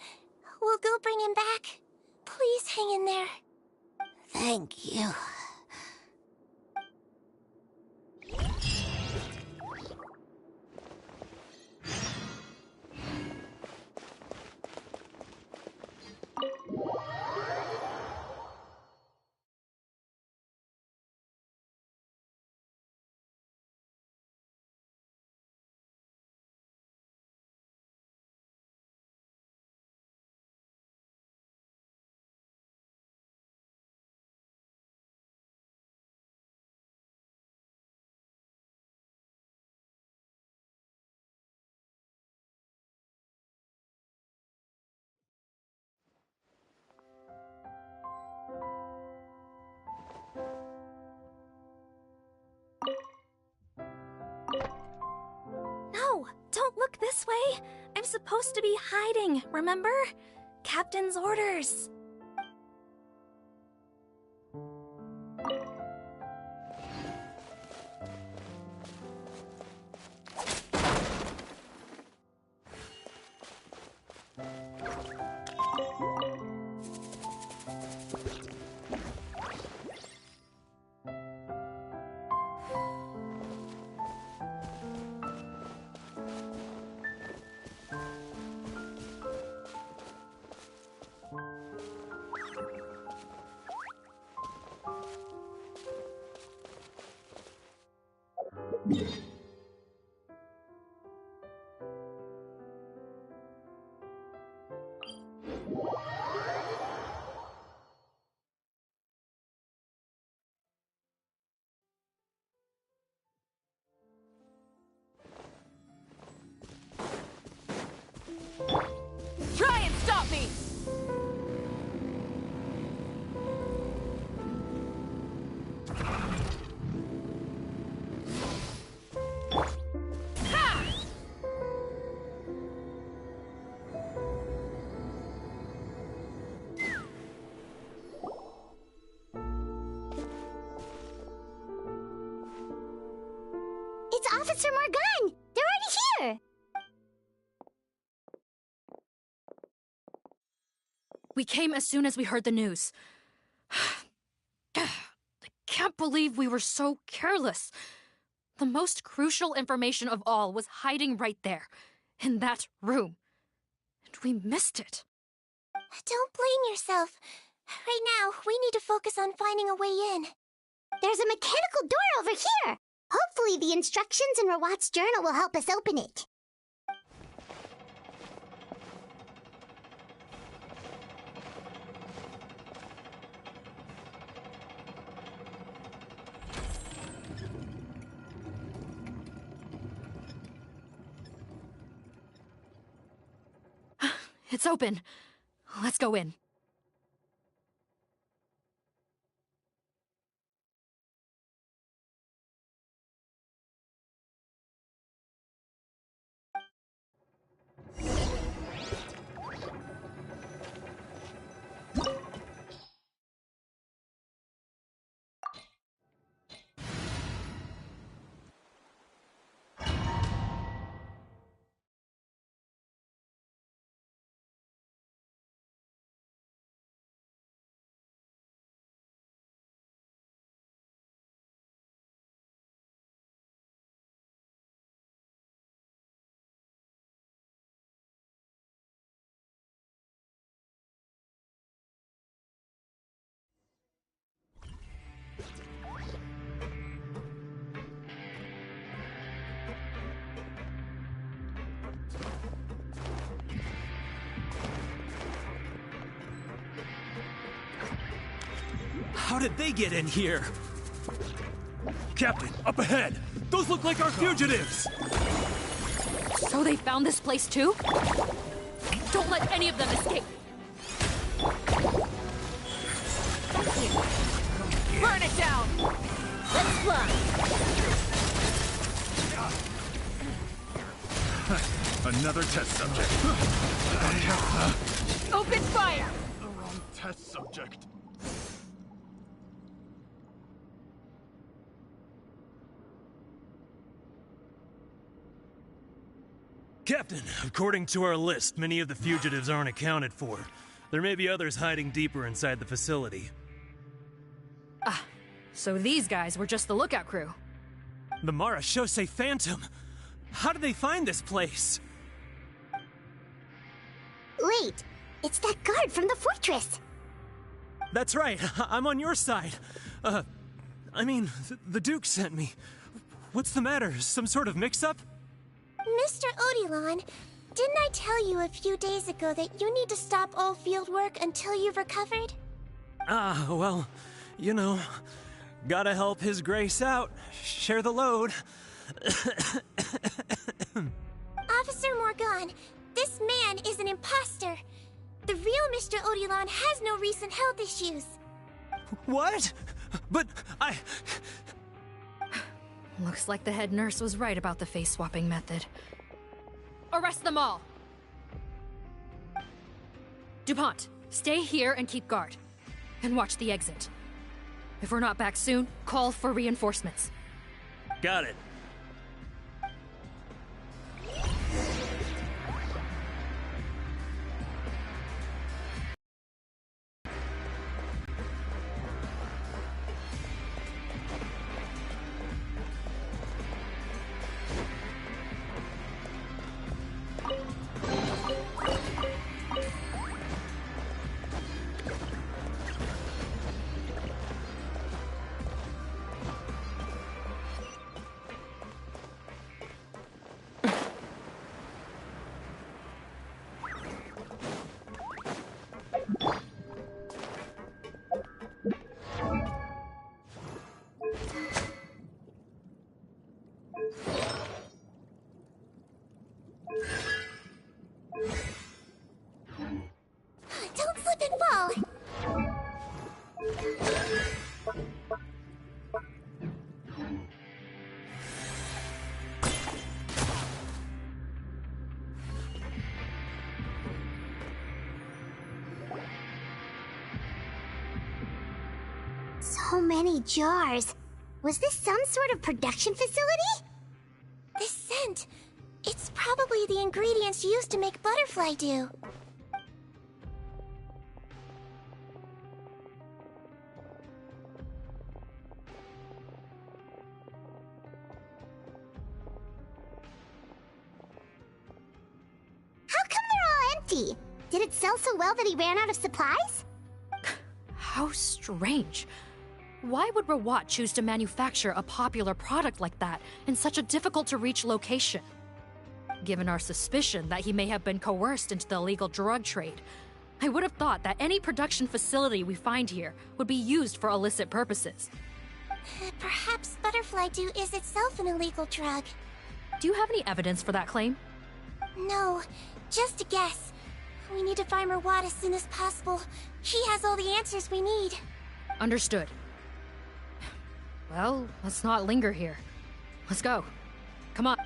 We'll go bring him back. Please hang in there. Thank you. this way? I'm supposed to be hiding, remember? Captain's orders. Try and stop me! It's Officer Morgan! They're already here! We came as soon as we heard the news. I can't believe we were so careless. The most crucial information of all was hiding right there, in that room. And we missed it. Don't blame yourself. Right now, we need to focus on finding a way in. There's a mechanical door over here! Hopefully the instructions in Rawat's journal will help us open it. It's open. Let's go in. How did they get in here? Captain, up ahead! Those look like our fugitives! So they found this place too? Don't let any of them escape! Burn it down! Let's fly! Another test subject. Open fire! The wrong test subject. Captain, according to our list, many of the fugitives aren't accounted for. There may be others hiding deeper inside the facility. Ah, so these guys were just the lookout crew. The Marachose Phantom! How did they find this place? Wait, it's that guard from the fortress! That's right, I'm on your side. The Duke sent me. What's the matter? Some sort of mix-up? Mr. Odilon, didn't I tell you a few days ago that you need to stop all field work until you've recovered? Well, you know, gotta help His Grace out. Share the load. Officer Morgan, this man is an imposter. The real Mr. Odilon has no recent health issues. What? But Looks like the head nurse was right about the face-swapping method. Arrest them all! DuPont, stay here and keep guard. And watch the exit. If we're not back soon, call for reinforcements. Got it. Don't slip and fall! So many jars. Was this some sort of production facility? This scent, it's probably the ingredients used to make butterfly dew. How come they're all empty? Did it sell so well that he ran out of supplies? How strange. Why would Rawat choose to manufacture a popular product like that in such a difficult-to-reach location? Given our suspicion that he may have been coerced into the illegal drug trade, I would have thought that any production facility we find here would be used for illicit purposes. Perhaps butterfly dew is itself an illegal drug. Do you have any evidence for that claim? No, just a guess. We need to find Rawat as soon as possible. He has all the answers we need. Understood. Well, let's not linger here. Let's go. Come on.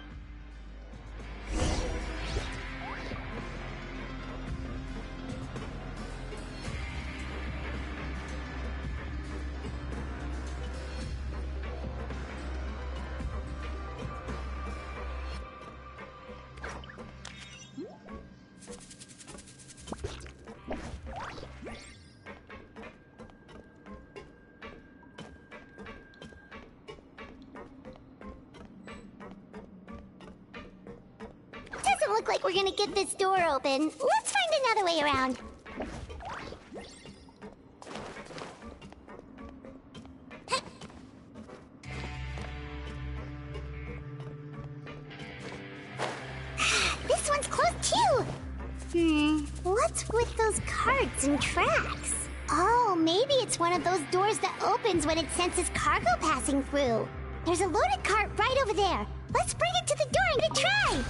Doesn't look like we're gonna get this door open. Let's find another way around. This one's closed too! What's with those carts and tracks? Oh, maybe it's one of those doors that opens when it senses cargo passing through. There's a loaded cart right over there. Let's bring it to the door and give it a try!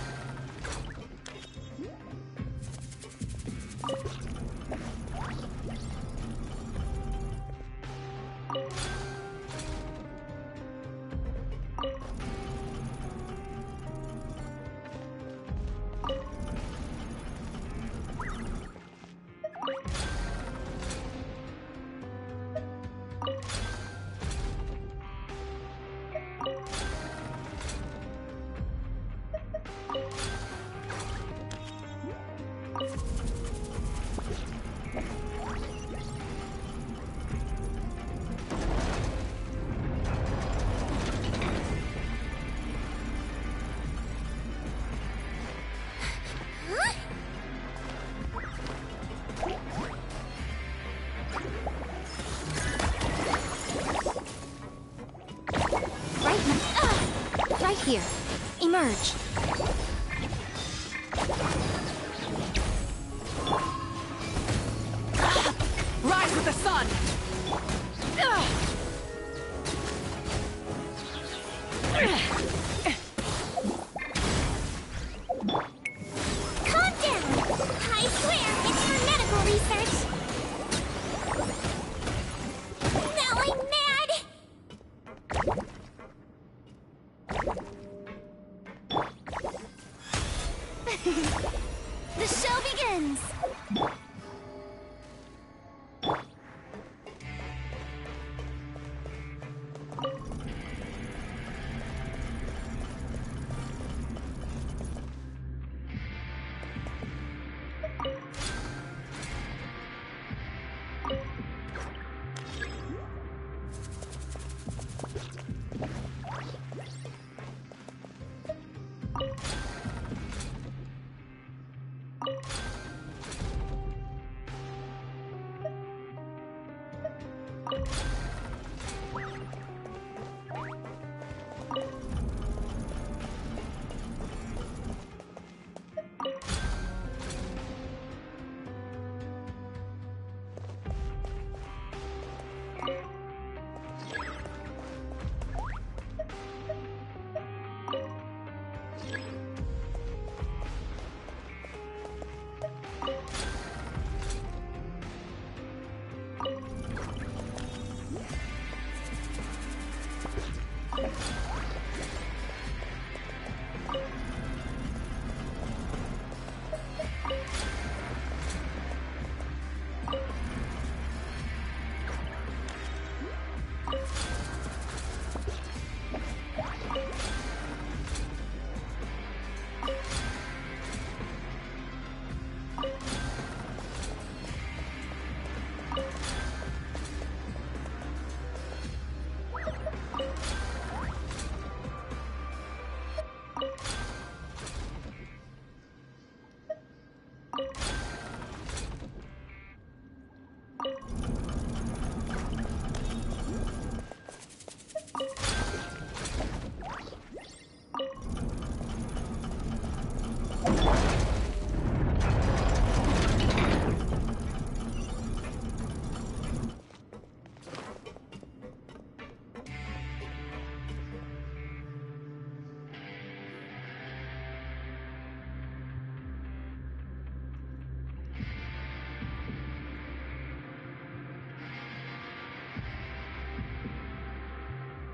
Right here. Emerge. Rise with the sun! Calm down! I swear, it's for medical research! Now I'm mad! The show begins!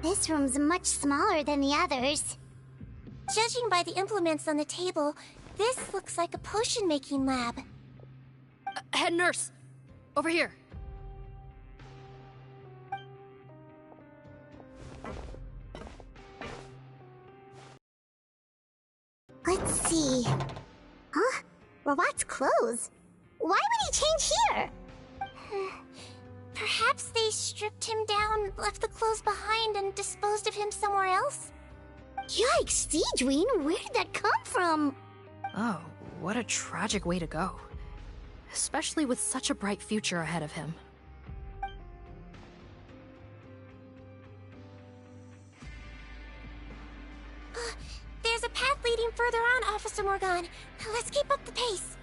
This room's much smaller than the others. Judging by the implements on the table, this looks like a potion-making lab. Head nurse! Over here! Let's see. Huh? Robot's clothes? Why would he change here? Perhaps they stripped him down, left the clothes behind, and disposed of him somewhere else? Yikes, Sigewinne, where did that come from? Oh, what a tragic way to go. Especially with such a bright future ahead of him. There's a path leading further on, Officer Morgan. Let's keep up the pace.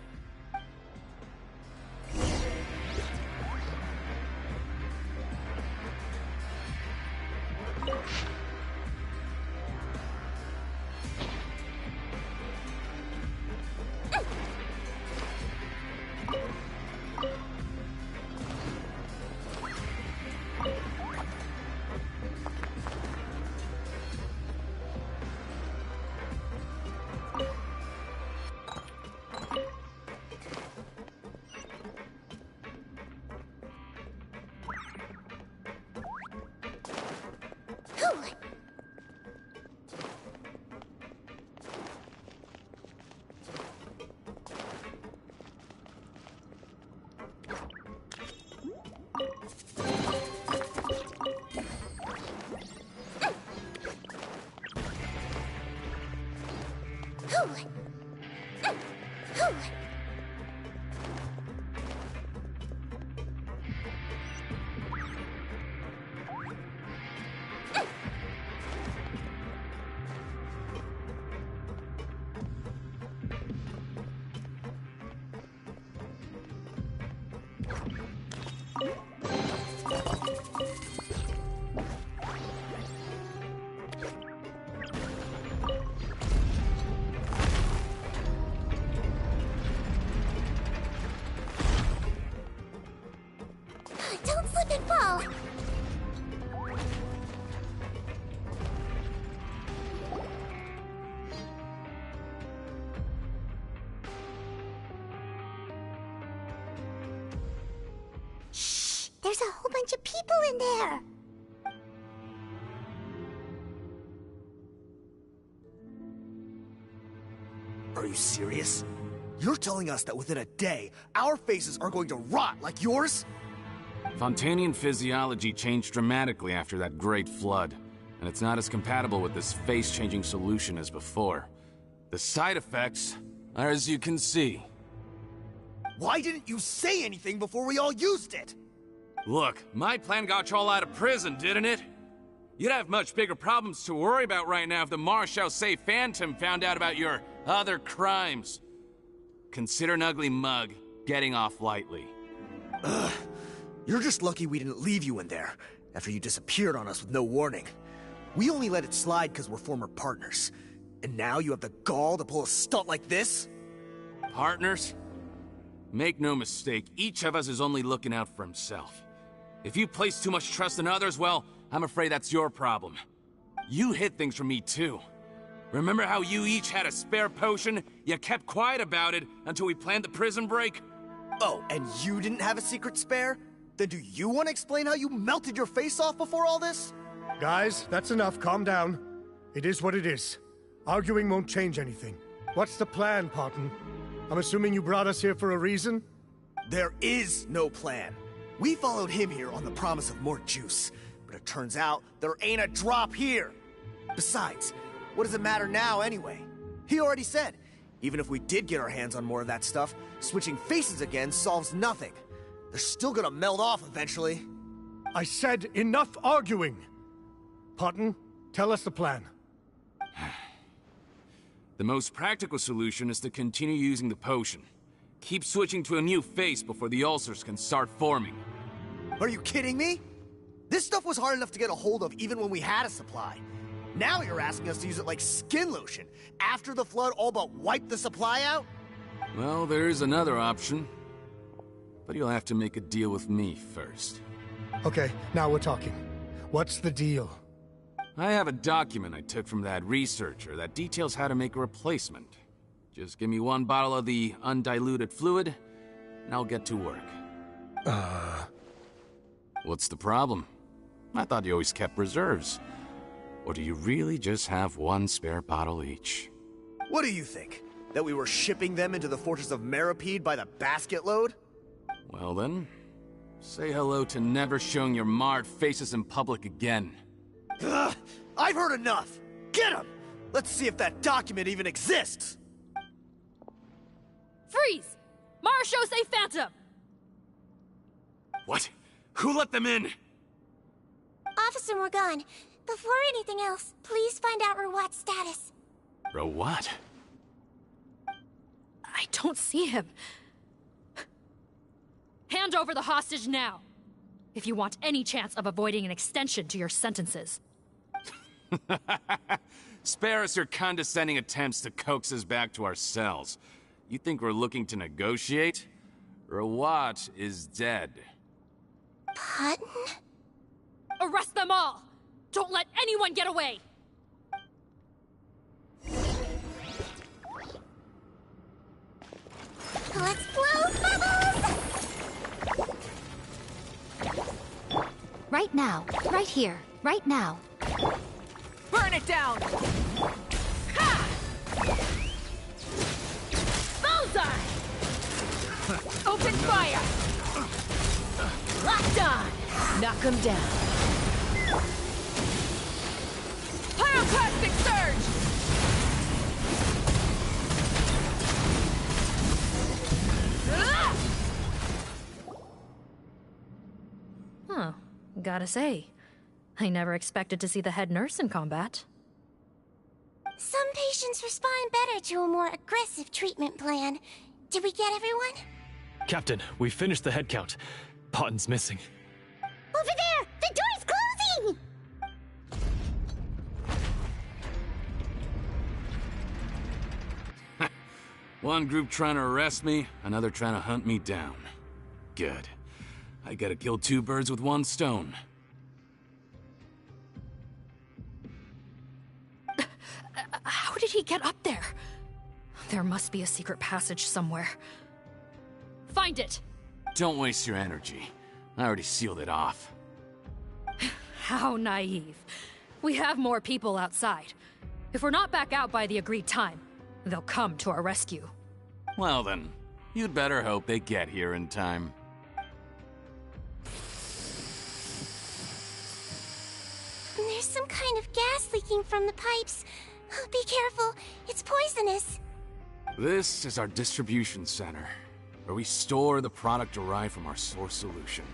There's a whole bunch of people in there. Are you serious? You're telling us that within a day, our faces are going to rot like yours? Fontanian physiology changed dramatically after that great flood, and it's not as compatible with this face-changing solution as before. The side effects are as you can see. Why didn't you say anything before we all used it? Look, my plan got you all out of prison, didn't it? You'd have much bigger problems to worry about right now if the Marechaussee Phantom found out about your other crimes. Consider an ugly mug getting off lightly. Ugh. You're just lucky we didn't leave you in there after you disappeared on us with no warning. We only let it slide because we're former partners. And now you have the gall to pull a stunt like this? Partners? Make no mistake, each of us is only looking out for himself. If you place too much trust in others, well, I'm afraid that's your problem. You hid things from me too. Remember how you each had a spare potion? You kept quiet about it until we planned the prison break? Oh, and you didn't have a secret spare? Then do you want to explain how you melted your face off before all this? Guys, that's enough. Calm down. It is what it is. Arguing won't change anything. What's the plan, Parton? I'm assuming you brought us here for a reason? There is no plan. We followed him here on the promise of more juice, but it turns out there ain't a drop here. Besides, what does it matter now anyway? He already said, even if we did get our hands on more of that stuff, switching faces again solves nothing. They're still gonna melt off eventually. I said enough arguing! Parton, tell us the plan. The most practical solution is to continue using the potion. Keep switching to a new face before the ulcers can start forming. Are you kidding me? This stuff was hard enough to get a hold of even when we had a supply. Now you're asking us to use it like skin lotion, after the flood all but wiped the supply out? Well, there is another option. But you'll have to make a deal with me first. Okay, now we're talking. What's the deal? I have a document I took from that researcher that details how to make a replacement. Just give me one bottle of the undiluted fluid, and I'll get to work. What's the problem? I thought you always kept reserves. Or do you really just have one spare bottle each? What do you think? That we were shipping them into the fortress of Meripede by the basket load? Well then, say hello to never showing your marred faces in public again. Ugh, I've heard enough! Get him! Let's see if that document even exists! Freeze! Marechaussee Phantom! What? Who let them in? Officer Morgan, before anything else, please find out Rawat's status. Rawat? I don't see him. Hand over the hostage now, if you want any chance of avoiding an extension to your sentences. Spare us your condescending attempts to coax us back to our cells. You think we're looking to negotiate? Rawat is dead. Parton? Arrest them all! Don't let anyone get away! Let's blow bubbles! Right now. Right here. Right now. Burn it down! Ha! Bullseye! Open fire! Locked on! Knock him down. Pyroclastic surge! Huh. Gotta say, I never expected to see the head nurse in combat. Some patients respond better to a more aggressive treatment plan. Did we get everyone? Captain, we finished the head count. Potten's missing. Over there! The door's closing! One group trying to arrest me, another trying to hunt me down. Good. I gotta kill two birds with one stone. How did he get up there? There must be a secret passage somewhere. Find it! Don't waste your energy. I already sealed it off. How naive. We have more people outside. If we're not back out by the agreed time, they'll come to our rescue. Well then, you'd better hope they get here in time. There's some kind of gas leaking from the pipes. Be careful, it's poisonous. This is our distribution center, where we store the product derived from our source solution.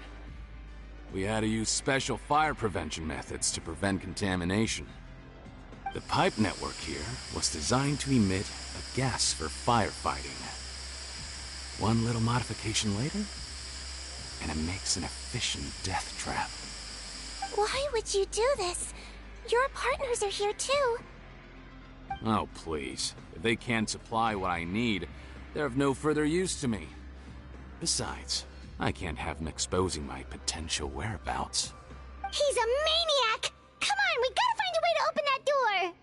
We had to use special fire prevention methods to prevent contamination. The pipe network here was designed to emit a gas for firefighting. One little modification later, and it makes an efficient death trap. Why would you do this? Your partners are here too. Oh, please. If they can't supply what I need, they're of no further use to me. Besides, I can't have them exposing my potential whereabouts. He's a maniac! Come on, we gotta find a way to open that door!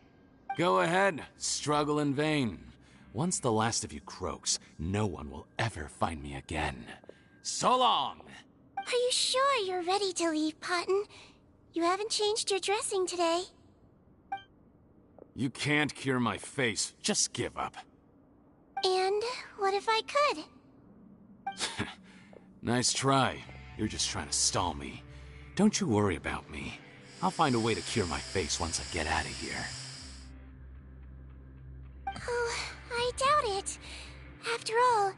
Go ahead, struggle in vain. Once the last of you croaks, no one will ever find me again. So long! Are you sure you're ready to leave, Potton? You haven't changed your dressing today. You can't cure my face. Just give up. And what if I could? Nice try. You're just trying to stall me. Don't you worry about me. I'll find a way to cure my face once I get out of here. Oh, I doubt it. After all,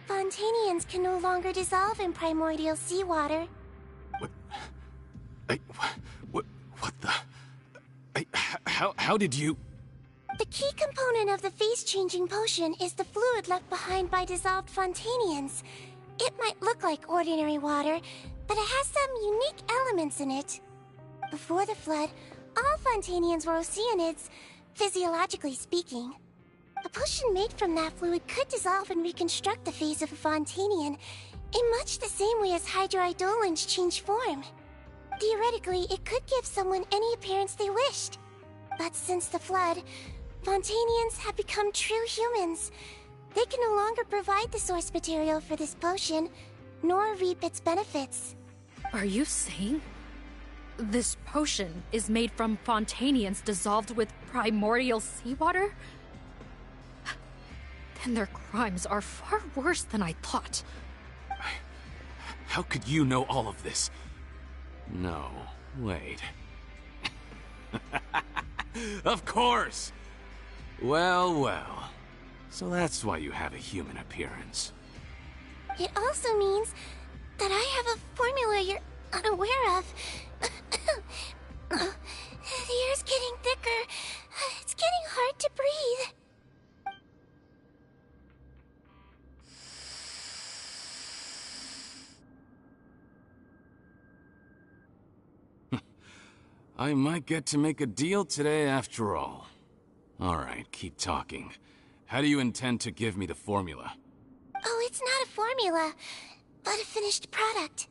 Fontanians can no longer dissolve in primordial seawater. What the... How did you... The key component of the face-changing potion is the fluid left behind by dissolved Fontanians. It might look like ordinary water, but it has some unique elements in it. Before the flood, all Fontanians were oceanids, physiologically speaking. A potion made from that fluid could dissolve and reconstruct the face of a Fontanian in much the same way as hydroidolins change form. Theoretically, it could give someone any appearance they wished. But since the flood, Fontanians have become true humans. They can no longer provide the source material for this potion, nor reap its benefits. Are you saying this potion is made from Fontanians dissolved with primordial seawater? Then their crimes are far worse than I thought. How could you know all of this? No, wait. Of course! Well. So that's why you have a human appearance. It also means that I have a formula you're unaware of. The air's getting thicker. It's getting hard to breathe. I might get to make a deal today after all. Alright, keep talking. How do you intend to give me the formula? Oh, it's not a formula, but a finished product.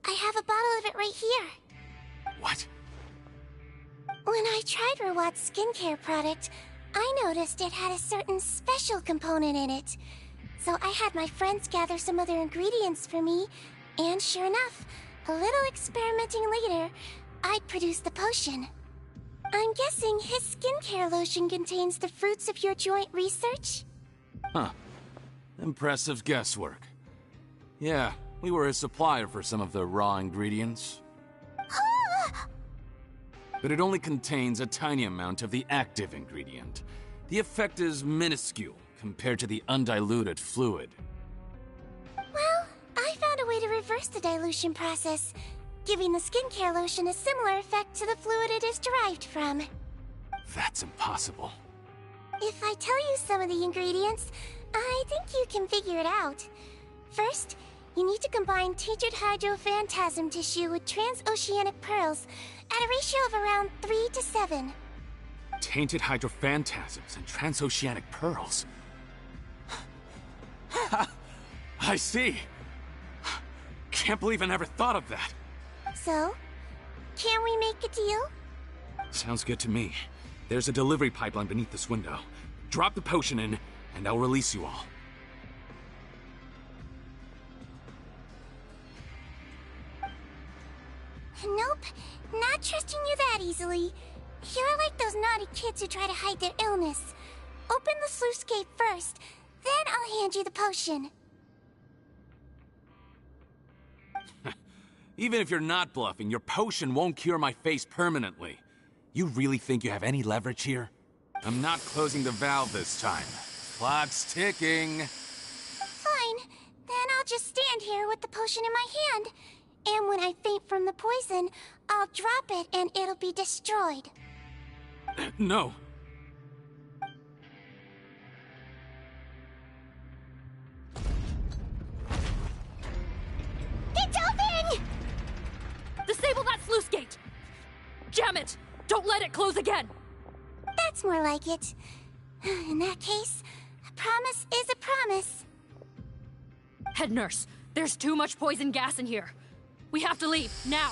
I have a bottle of it right here. What? When I tried Rawat's skincare product, I noticed it had a certain special component in it. So I had my friends gather some other ingredients for me, and sure enough, a little experimenting later, I'd produced the potion. I'm guessing his skincare lotion contains the fruits of your joint research? Huh. Impressive guesswork. Yeah, we were a supplier for some of the raw ingredients. But it only contains a tiny amount of the active ingredient. The effect is minuscule compared to the undiluted fluid. Well, I found a way to reverse the dilution process, giving the skincare lotion a similar effect to the fluid it is derived from. That's impossible. If I tell you some of the ingredients, I think you can figure it out. First, you need to combine tainted hydrophantasm tissue with transoceanic pearls at a ratio of around 3 to 7. Tainted hydrophantasms and transoceanic pearls. I see. Can't believe I never thought of that. So, can we make a deal? Sounds good to me. There's a delivery pipeline beneath this window. Drop the potion in, and I'll release you all. Nope, not trusting you that easily. You're like those naughty kids who try to hide their illness. Open the sluice gate first, then I'll hand you the potion. Even if you're not bluffing, your potion won't cure my face permanently. You really think you have any leverage here? I'm not closing the valve this time. Clock's ticking. Fine, then I'll just stand here with the potion in my hand. And when I faint from the poison, I'll drop it and it'll be destroyed. No. It's open! Disable that sluice gate! Jam it! Don't let it close again! That's more like it. In that case, a promise is a promise. Head nurse, there's too much poison gas in here. We have to leave, now!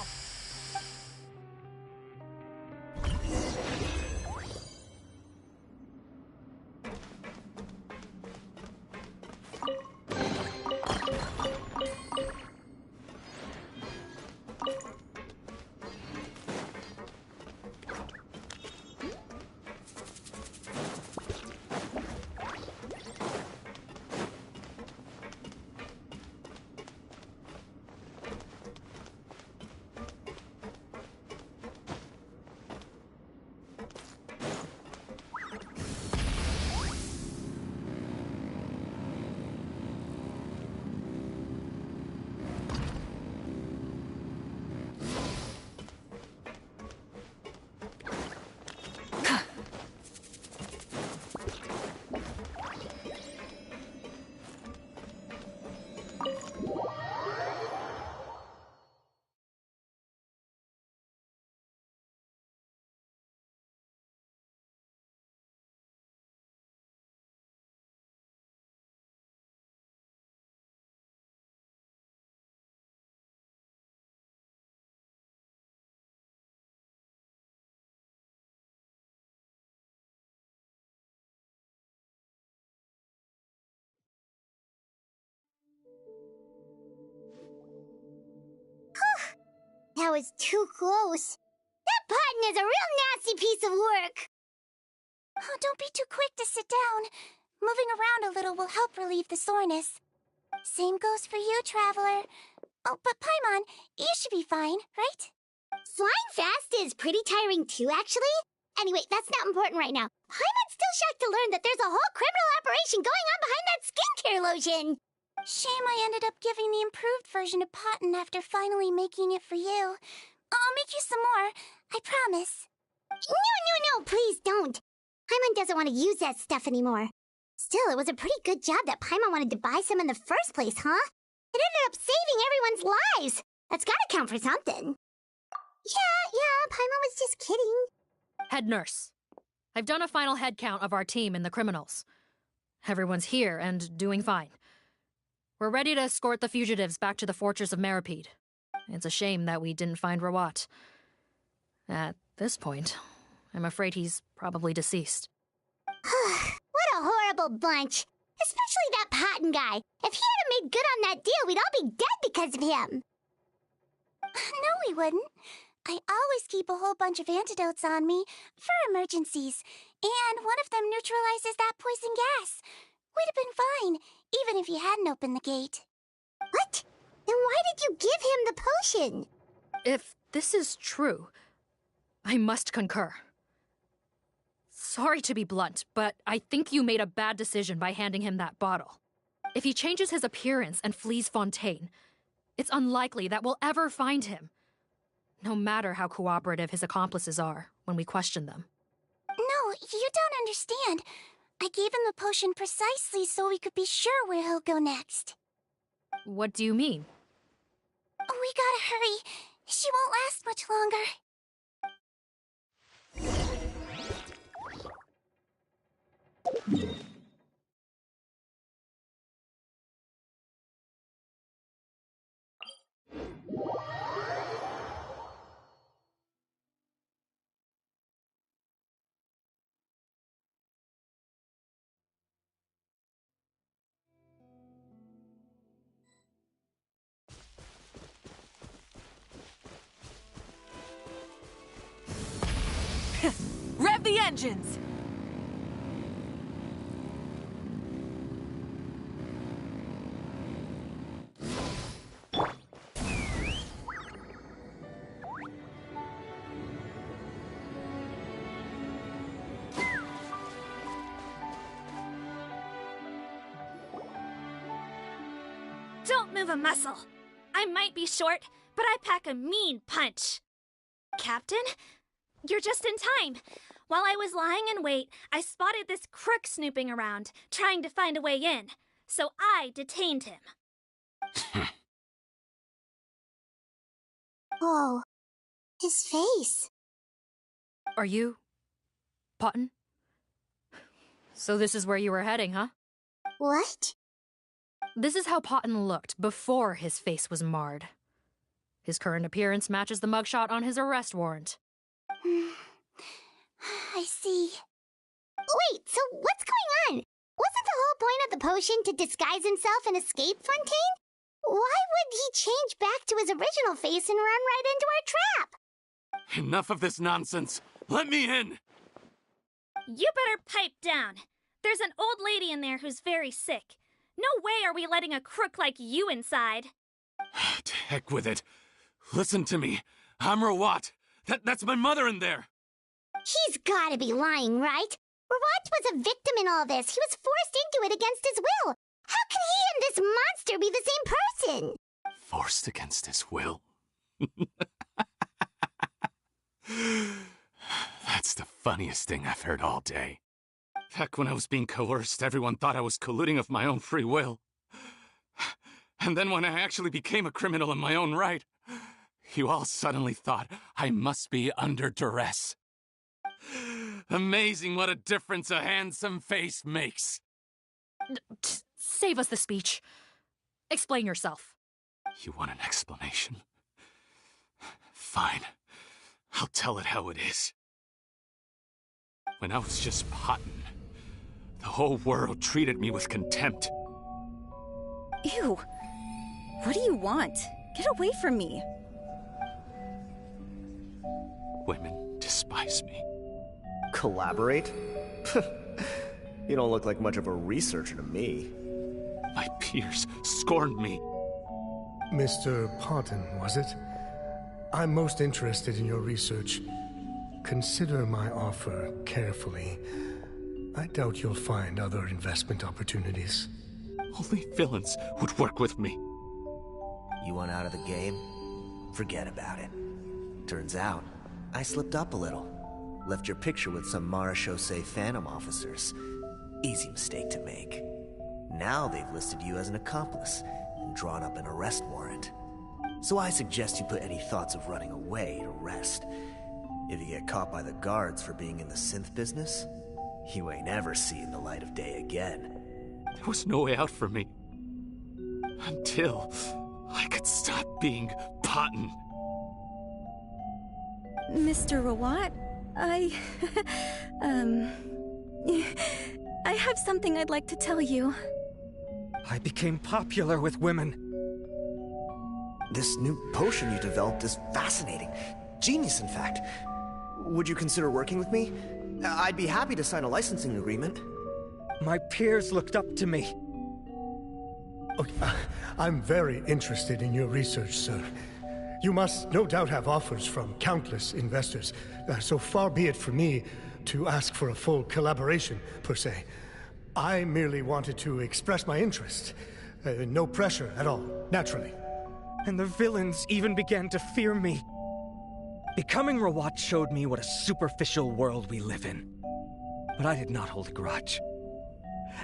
That was too close. That button is a real nasty piece of work. Oh, don't be too quick to sit down. Moving around a little will help relieve the soreness. Same goes for you, Traveler. Oh, but Paimon, you should be fine, right? Flying fast is pretty tiring too, actually. Anyway, that's not important right now. Paimon's still shocked to learn that there's a whole criminal operation going on behind that skincare lotion. Shame I ended up giving the improved version to Potton after finally making it for you. I'll make you some more, I promise. No, please don't. Paimon doesn't want to use that stuff anymore. Still, it was a pretty good job that Paimon wanted to buy some in the first place, huh? It ended up saving everyone's lives. That's gotta count for something. Yeah, Paimon was just kidding. Head nurse, I've done a final head count of our team and the criminals. Everyone's here and doing fine. We're ready to escort the fugitives back to the fortress of Meripede. It's a shame that we didn't find Rawat. At this point, I'm afraid he's probably deceased. What a horrible bunch. Especially that Potton guy. If he hadn't made good on that deal, we'd all be dead because of him. No, we wouldn't. I always keep a whole bunch of antidotes on me for emergencies, and one of them neutralizes that poison gas. We'd have been fine, even if you hadn't opened the gate. What? Then why did you give him the potion? If this is true, I must concur. Sorry to be blunt, but I think you made a bad decision by handing him that bottle. If he changes his appearance and flees Fontaine, it's unlikely that we'll ever find him. No matter how cooperative his accomplices are when we question them. No, you don't understand. I gave him the potion precisely so we could be sure where he'll go next. What do you mean? We gotta hurry. She won't last much longer. vengeance! Don't move a muscle. I might be short, but I pack a mean punch. Captain, you're just in time. While I was lying in wait, I spotted this crook snooping around, trying to find a way in. So I detained him. Oh, his face. Are you... Potton? So this is where you were heading, huh? What? This is how Potton looked before his face was marred. His current appearance matches the mugshot on his arrest warrant. I see. Wait, so what's going on? Wasn't the whole point of the potion to disguise himself and escape Fontaine? Why would he change back to his original face and run right into our trap? Enough of this nonsense. Let me in! You better pipe down. There's an old lady in there who's very sick. No way are we letting a crook like you inside. To heck with it. Listen to me. I'm Rawat. That's my mother in there. He's gotta be lying, right? Rawat was a victim in all this. He was forced into it against his will. How can he and this monster be the same person? Forced against his will? That's the funniest thing I've heard all day. Back when I was being coerced, everyone thought I was colluding of my own free will. And then when I actually became a criminal in my own right, you all suddenly thought I must be under duress. Amazing what a difference a handsome face makes. Save us the speech. Explain yourself. You want an explanation? Fine. I'll tell it how it is. When I was just Potton, the whole world treated me with contempt. Ew. What do you want? Get away from me. Women despise me. Collaborate? You don't look like much of a researcher to me. My peers scorned me. Mr. Potton, was it? I'm most interested in your research. Consider my offer carefully. I doubt you'll find other investment opportunities. Only villains would work with me. You want out of the game? Forget about it. Turns out, I slipped up a little. Left your picture with some Marechaussee Phantom officers. Easy mistake to make. Now they've listed you as an accomplice and drawn up an arrest warrant. So I suggest you put any thoughts of running away to rest. If you get caught by the guards for being in the synth business, you ain't ever seeing the light of day again. There was no way out for me. Until I could stop being Potton. Mr. Rawat, I have something I'd like to tell you. I became popular with women. This new potion you developed is fascinating. Genius, in fact. Would you consider working with me? I'd be happy to sign a licensing agreement. My peers looked up to me. Okay, I'm very interested in your research, sir. You must no doubt have offers from countless investors. So far be it for me to ask for a full collaboration, per se. I merely wanted to express my interest. No pressure at all, naturally. And the villains even began to fear me. Becoming Rawat showed me what a superficial world we live in. But I did not hold a grudge.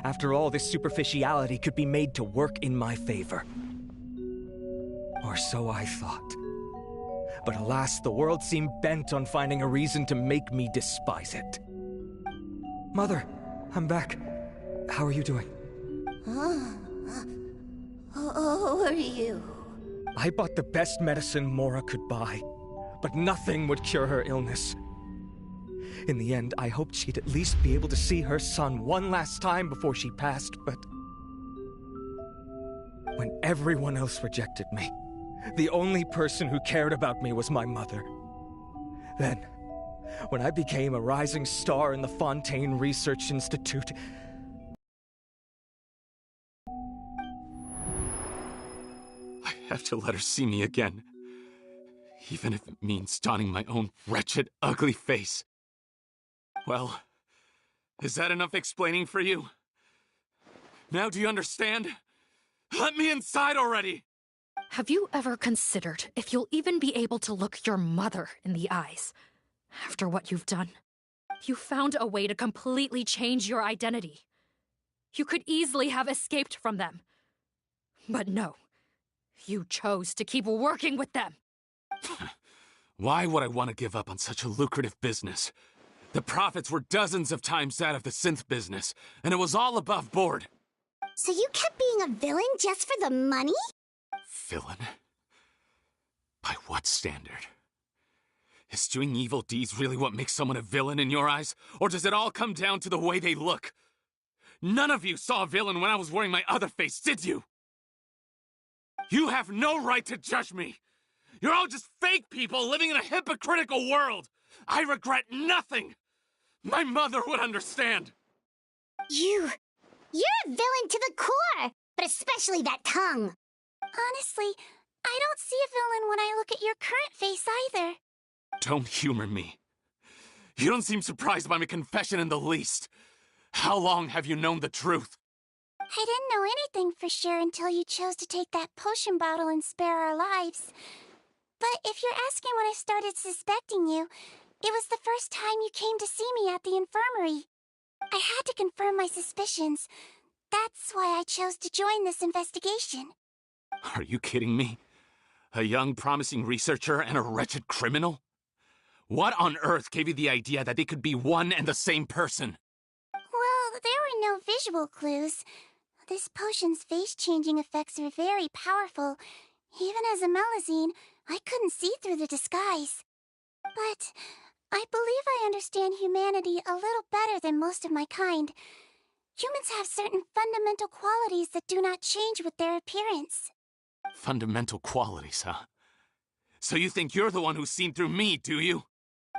After all, this superficiality could be made to work in my favor. Or so I thought. But alas, the world seemed bent on finding a reason to make me despise it. Mother, I'm back. How are you doing? Who are you? I bought the best medicine Mora could buy, but nothing would cure her illness. In the end, I hoped she'd at least be able to see her son one last time before she passed, but when everyone else rejected me, the only person who cared about me was my mother. Then, when I became a rising star in the Fontaine Research Institute. I have to let her see me again. Even if it means donning my own wretched, ugly face. Well, is that enough explaining for you? Now do you understand? Let me inside already! Have you ever considered if you'll even be able to look your mother in the eyes after what you've done? You found a way to completely change your identity. You could easily have escaped from them. But no, you chose to keep working with them. Why would I want to give up on such a lucrative business? The profits were dozens of times that of the synth business, and it was all above board. So you kept being a villain just for the money? Villain? By what standard? Is doing evil deeds really what makes someone a villain in your eyes? Or does it all come down to the way they look? None of you saw a villain when I was wearing my other face, did you? You have no right to judge me! You're all just fake people living in a hypocritical world! I regret nothing! My mother would understand! You're a villain to the core! But especially that tongue! Honestly, I don't see a villain when I look at your current face either. Don't humor me. You don't seem surprised by my confession in the least. How long have you known the truth? I didn't know anything for sure until you chose to take that potion bottle and spare our lives. But if you're asking when I started suspecting you, it was the first time you came to see me at the infirmary. I had to confirm my suspicions. That's why I chose to join this investigation. Are you kidding me? A young, promising researcher and a wretched criminal? What on earth gave you the idea that they could be one and the same person? Well, there were no visual clues. This potion's face-changing effects are very powerful. Even as a Melusine, I couldn't see through the disguise. But I believe I understand humanity a little better than most of my kind. Humans have certain fundamental qualities that do not change with their appearance. Fundamental qualities, huh? So you think you're the one who's seen through me, do you?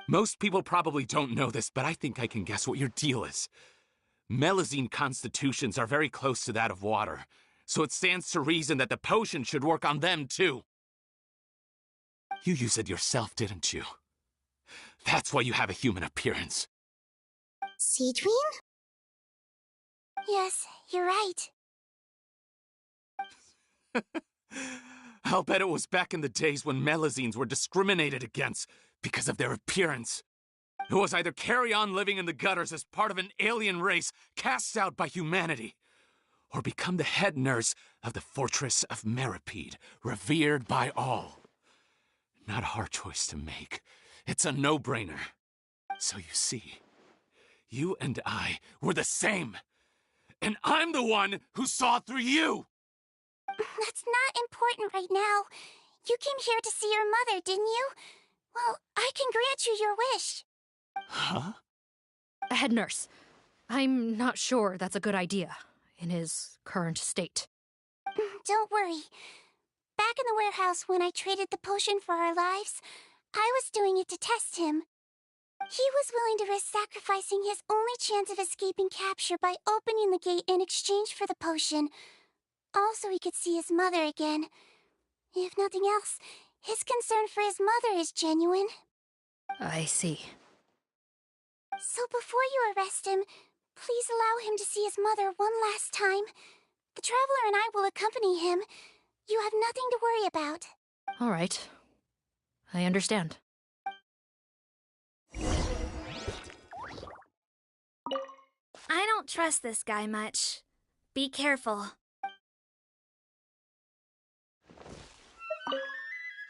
Most people probably don't know this, but I think I can guess what your deal is. Melusine constitutions are very close to that of water, so it stands to reason that the potion should work on them too. You used it yourself, didn't you? That's why you have a human appearance. Sigewinne? Yes, you're right. I'll bet it was back in the days when Melusines were discriminated against because of their appearance. It was either carry on living in the gutters as part of an alien race cast out by humanity, or become the head nurse of the fortress of Meripede, revered by all. Not a hard choice to make. It's a no-brainer. So you see, you and I were the same. And I'm the one who saw through you! That's not important right now. You came here to see your mother, didn't you? Well, I can grant you your wish. Huh? Head nurse, I'm not sure that's a good idea in his current state. Don't worry. Back in the warehouse when I traded the potion for our lives, I was doing it to test him. He was willing to risk sacrificing his only chance of escaping capture by opening the gate in exchange for the potion. Also, he could see his mother again. If nothing else, his concern for his mother is genuine. I see. So before you arrest him, please allow him to see his mother one last time. The Traveler and I will accompany him. You have nothing to worry about. All right. I understand. I don't trust this guy much. Be careful.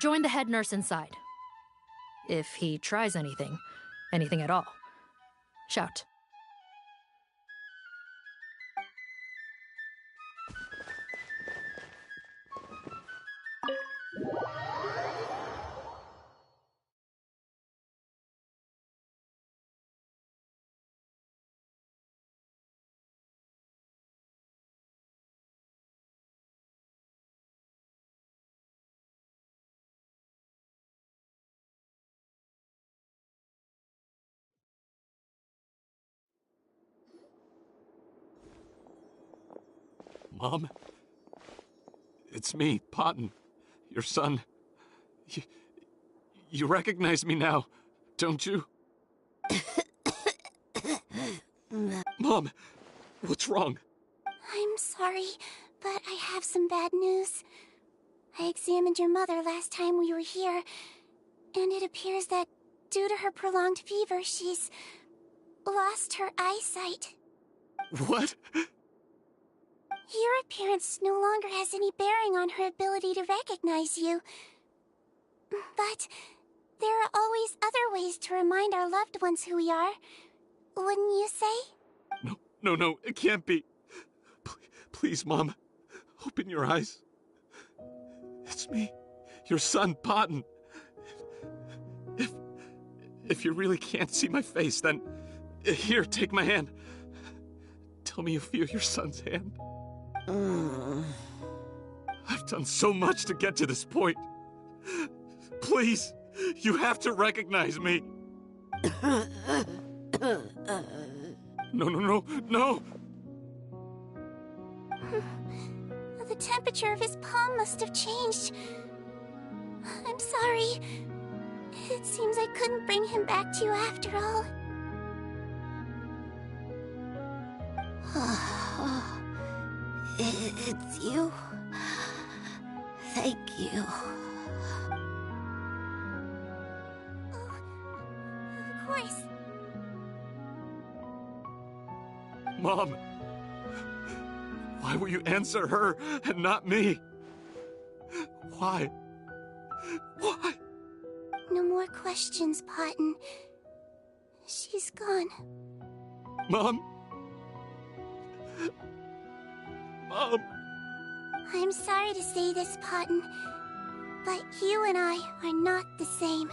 Join the head nurse inside. If he tries anything at all, shout. Mom? It's me, Potton, your son. You recognize me now, don't you? Mom, what's wrong? I'm sorry, but I have some bad news. I examined your mother last time we were here, and it appears that due to her prolonged fever, she's lost her eyesight. What? Your appearance no longer has any bearing on her ability to recognize you. But there are always other ways to remind our loved ones who we are, wouldn't you say? No, it can't be. Please, Mom, open your eyes. It's me, your son, Potton. If you really can't see my face, then here, take my hand. Tell me you feel your son's hand. I've done so much to get to this point. Please, you have to recognize me. No. The temperature of his palm must have changed. I'm sorry. It seems I couldn't bring him back to you after all. It's you. Thank you. Of course. Mom, why will you answer her and not me? Why? No more questions, Potton. She's gone. Mom? I'm sorry to say this, Potton, but you and I are not the same.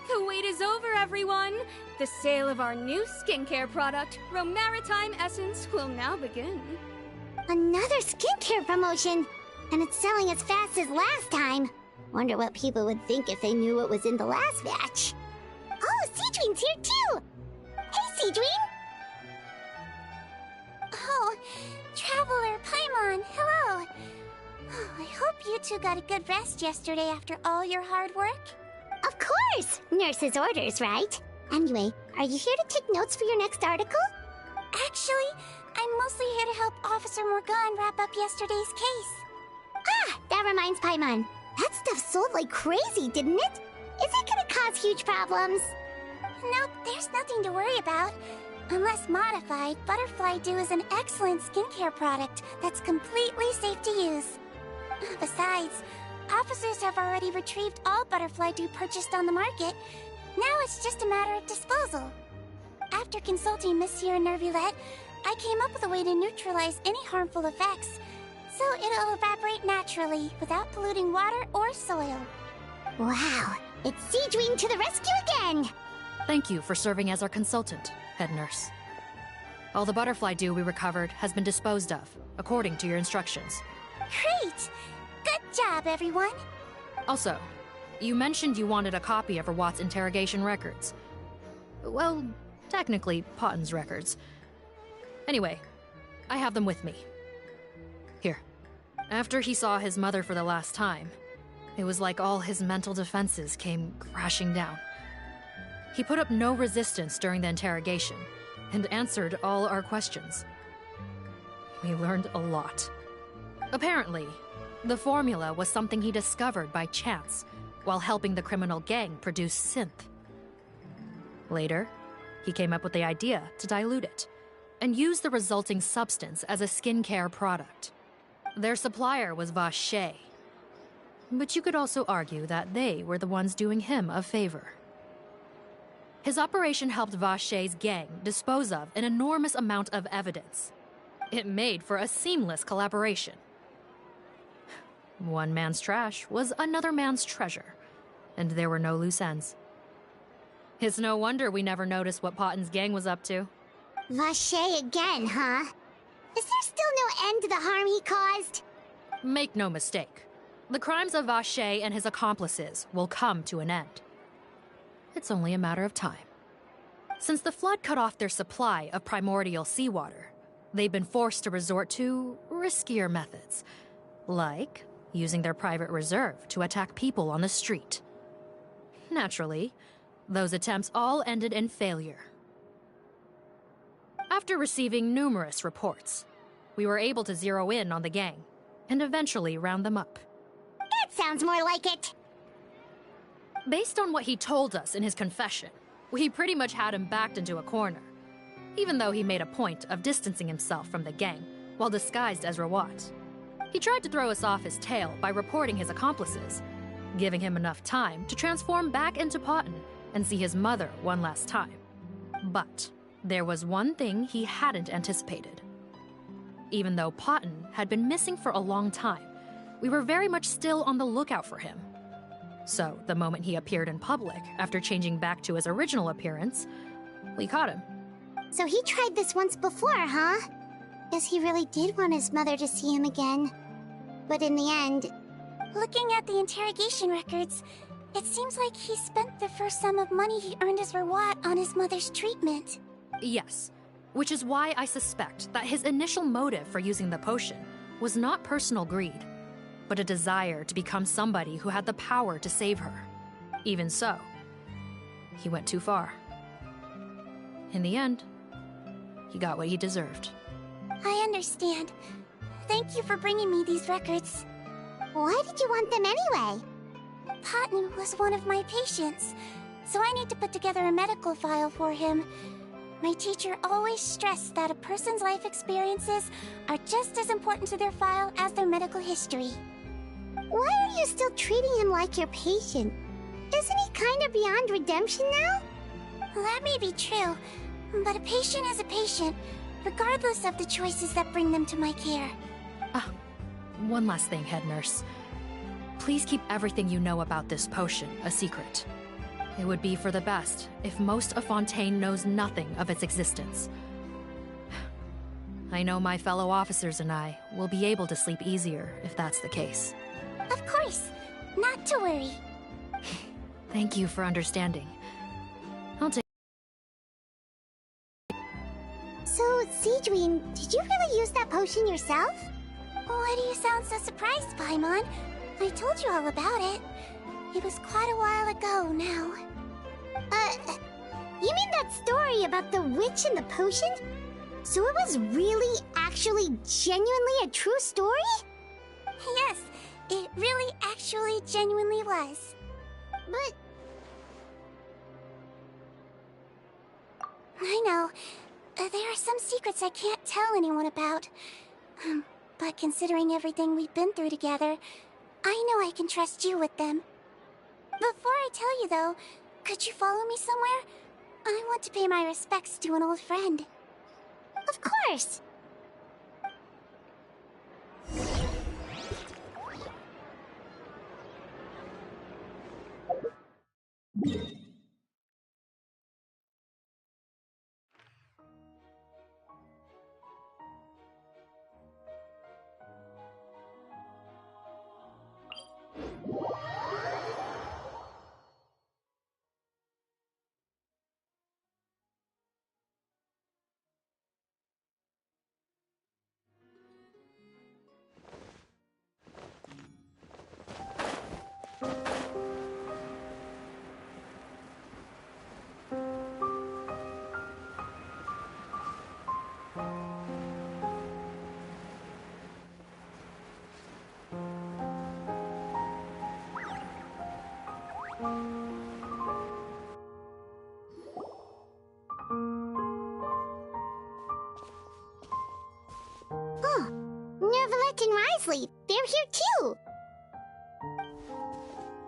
The wait is over, everyone! The sale of our new skincare product, Romaritime Essence, will now begin. Another skincare promotion! And it's selling as fast as last time. Wonder what people would think if they knew what was in the last batch. Oh, Sigewinne's here too! Hey, Sigewinne! Oh, Traveler Paimon, hello! Oh, I hope you two got a good rest yesterday after all your hard work. Of course! Nurse's orders, right? Anyway, are you here to take notes for your next article? Actually, I'm mostly here to help Officer Morgan wrap up yesterday's case. Ah, that reminds Paimon. That stuff sold like crazy, didn't it? Is it gonna cause huge problems? Nope, there's nothing to worry about. Unless modified, Butterfly Dew is an excellent skincare product that's completely safe to use. Besides, officers have already retrieved all Butterfly Dew purchased on the market. Now it's just a matter of disposal. After consulting Monsieur Nervulette, I came up with a way to neutralize any harmful effects, so it'll evaporate naturally without polluting water or soil. Wow, it's Sigewinne to the rescue again! Thank you for serving as our consultant, head nurse. All the Butterfly Dew we recovered has been disposed of, according to your instructions. Great! Good job, everyone! Also, you mentioned you wanted a copy of Rawat's interrogation records. Well, technically, Potton's records. Anyway, I have them with me. Here. After he saw his mother for the last time, it was like all his mental defenses came crashing down. He put up no resistance during the interrogation, and answered all our questions. We learned a lot. Apparently, the formula was something he discovered by chance while helping the criminal gang produce synth. Later, he came up with the idea to dilute it and use the resulting substance as a skincare product. Their supplier was Vache, but you could also argue that they were the ones doing him a favor. His operation helped Vache's gang dispose of an enormous amount of evidence. It made for a seamless collaboration. One man's trash was another man's treasure, and there were no loose ends. It's no wonder we never noticed what Potten's gang was up to. Vache again, huh? Is there still no end to the harm he caused? Make no mistake. The crimes of Vache and his accomplices will come to an end. It's only a matter of time. Since the flood cut off their supply of primordial seawater, they've been forced to resort to riskier methods, like using their private reserve to attack people on the street. Naturally, those attempts all ended in failure. After receiving numerous reports, we were able to zero in on the gang and eventually round them up. That sounds more like it. Based on what he told us in his confession, we pretty much had him backed into a corner, even though he made a point of distancing himself from the gang while disguised as Rawat. He tried to throw us off his tail by reporting his accomplices, giving him enough time to transform back into Potten and see his mother one last time. But there was one thing he hadn't anticipated. Even though Potten had been missing for a long time, we were very much still on the lookout for him. So, the moment he appeared in public after changing back to his original appearance, we caught him. So he tried this once before, huh? Guess he really did want his mother to see him again. But in the end... Looking at the interrogation records, it seems like he spent the first sum of money he earned as Rawat on his mother's treatment. Yes, which is why I suspect that his initial motive for using the potion was not personal greed, but a desire to become somebody who had the power to save her. Even so, he went too far. In the end, he got what he deserved. I understand. Thank you for bringing me these records. Why did you want them anyway? Potten was one of my patients, so I need to put together a medical file for him. My teacher always stressed that a person's life experiences are just as important to their file as their medical history. Why are you still treating him like your patient? Isn't he kind of beyond redemption now? That may be true, but a patient is a patient, regardless of the choices that bring them to my care. One last thing, head nurse. Please keep everything you know about this potion a secret. It would be for the best if most of Fontaine knows nothing of its existence. I know my fellow officers and I will be able to sleep easier if that's the case. Of course. Not to worry. Thank you for understanding. I'll take... So, Sigewinne, did you really use that potion yourself? Why do you sound so surprised, Paimon? I told you all about it. It was quite a while ago now. You mean that story about the witch and the potion? So it was really, actually, genuinely a true story? Yes, it really, actually, genuinely was. But... I know. There are some secrets I can't tell anyone about. But considering everything we've been through together, I know I can trust you with them. Before I tell you, though, could you follow me somewhere? I want to pay my respects to an old friend. Of course! Flint and Risley. They're here too.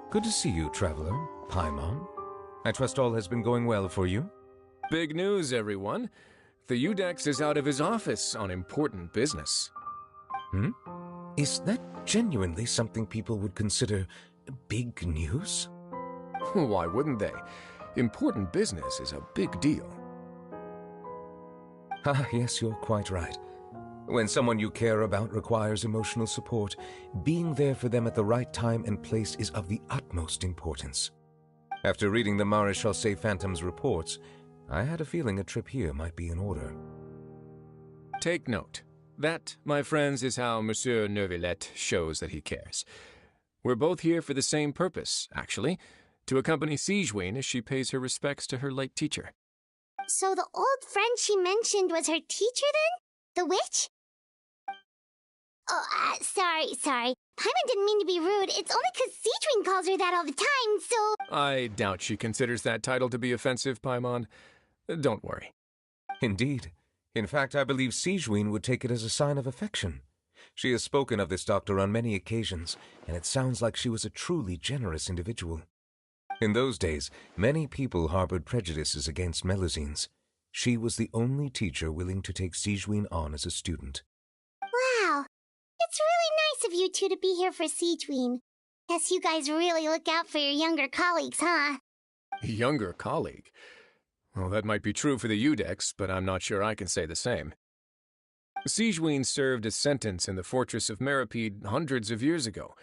Good to see you, Traveler. Paimon. I trust all has been going well for you? Big news, everyone. The Udex is out of his office on important business. Is that genuinely something people would consider big news? Why wouldn't they? Important business is a big deal. Ah, yes, you're quite right. When someone you care about requires emotional support, being there for them at the right time and place is of the utmost importance. After reading the Maréchal Phantom's reports, I had a feeling a trip here might be in order. Take note. That, my friends, is how Monsieur Neuvillette shows that he cares. We're both here for the same purpose, actually, to accompany Sigewinne as she pays her respects to her late teacher. So the old friend she mentioned was her teacher then? The witch? Oh, sorry. Paimon didn't mean to be rude. It's only 'cause Sigewinne calls her that all the time, so... I doubt she considers that title to be offensive, Paimon. Don't worry. Indeed. In fact, I believe Sigewinne would take it as a sign of affection. She has spoken of this doctor on many occasions, and it sounds like she was a truly generous individual. In those days, many people harbored prejudices against Melusines. She was the only teacher willing to take Sigewinne on as a student. Wow. It's really nice of you two to be here for Sigewinne. Guess you guys really look out for your younger colleagues, huh? Younger colleague? Well, that might be true for the Udex, but I'm not sure I can say the same. Sigewinne served a sentence in the fortress of Meripede hundreds of years ago,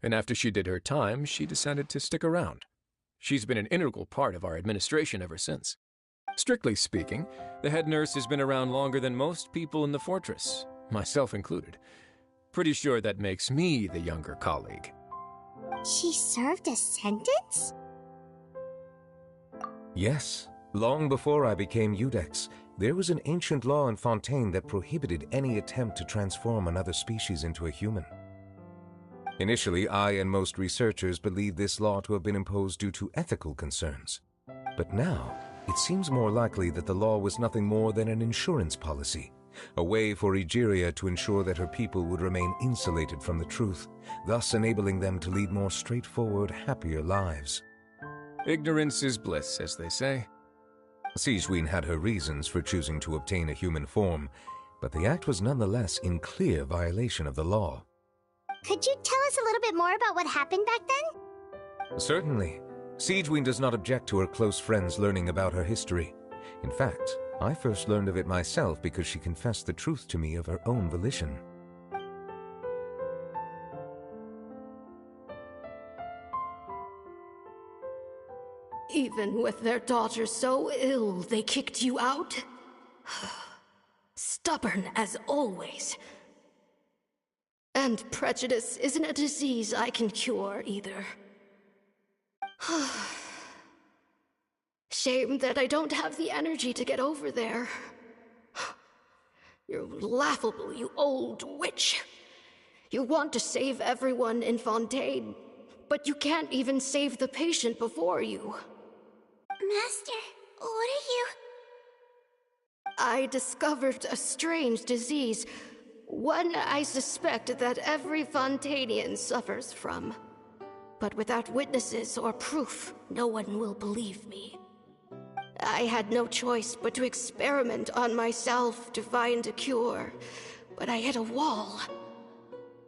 and after she did her time, she decided to stick around. She's been an integral part of our administration ever since. Strictly speaking, the head nurse has been around longer than most people in the fortress, myself included. Pretty sure that makes me the younger colleague. She served a sentence? Yes. Long before I became Udex, there was an ancient law in Fontaine that prohibited any attempt to transform another species into a human. Initially, I and most researchers believed this law to have been imposed due to ethical concerns. But now, it seems more likely that the law was nothing more than an insurance policy, a way for Egeria to ensure that her people would remain insulated from the truth, thus enabling them to lead more straightforward, happier lives. Ignorance is bliss, as they say. Sigewinne had her reasons for choosing to obtain a human form, but the act was nonetheless in clear violation of the law. Could you tell us a little bit more about what happened back then? Certainly. Sigewinne does not object to her close friends learning about her history. In fact, I first learned of it myself because she confessed the truth to me of her own volition. Even with their daughter so ill, they kicked you out? Stubborn as always. And prejudice isn't a disease I can cure, either. Shame that I don't have the energy to get over there. You're laughable, you old witch. You want to save everyone in Fontaine, but you can't even save the patient before you. Master, what are you... I discovered a strange disease, one I suspect that every Fontainian suffers from. But without witnesses or proof, no one will believe me. I had no choice but to experiment on myself to find a cure, but I hit a wall.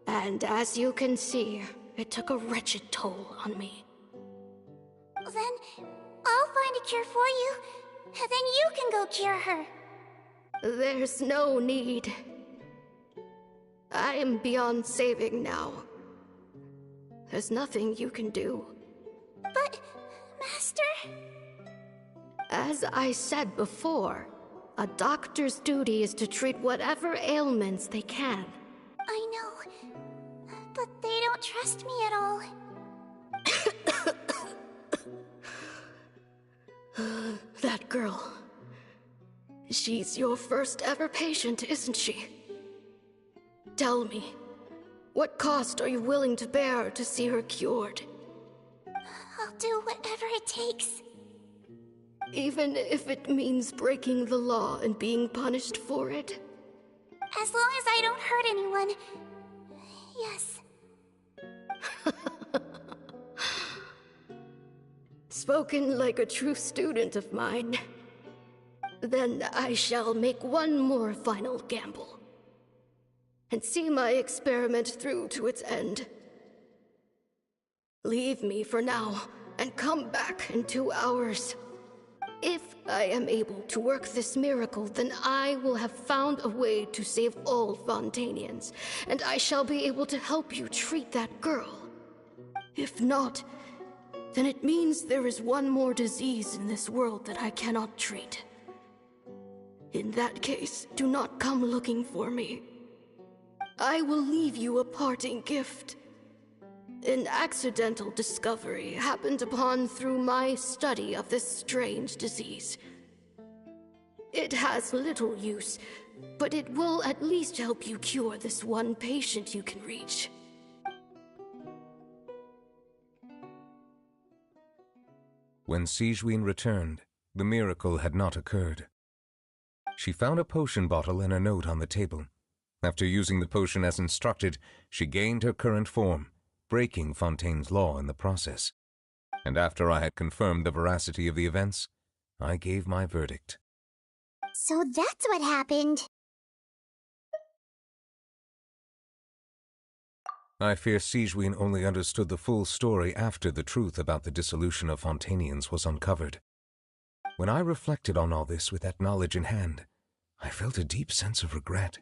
And as you can see, it took a wretched toll on me. Then I'll find a cure for you, and then you can go cure her. There's no need. I am beyond saving now. There's nothing you can do. But, Master... As I said before, a doctor's duty is to treat whatever ailments they can. I know, but they don't trust me at all. That girl. She's your first ever patient, isn't she? Tell me, what cost are you willing to bear to see her cured? I'll do whatever it takes. Even if it means breaking the law and being punished for it? As long as I don't hurt anyone, Yes. Spoken like a true student of mine. Then I shall make one more final gamble. And see my experiment through to its end. Leave me for now, and come back in 2 hours. If I am able to work this miracle, then I will have found a way to save all Fontanians, and I shall be able to help you treat that girl. If not, then it means there is one more disease in this world that I cannot treat. In that case, do not come looking for me. I will leave you a parting gift. An accidental discovery happened upon through my study of this strange disease. It has little use, but it will at least help you cure this one patient you can reach. When Sigewinne returned, the miracle had not occurred. She found a potion bottle and a note on the table. After using the potion as instructed, she gained her current form, breaking Fontaine's law in the process. And after I had confirmed the veracity of the events, I gave my verdict. So that's what happened. I fear Sigewinne only understood the full story after the truth about the dissolution of Fontanians was uncovered. When I reflected on all this with that knowledge in hand, I felt a deep sense of regret.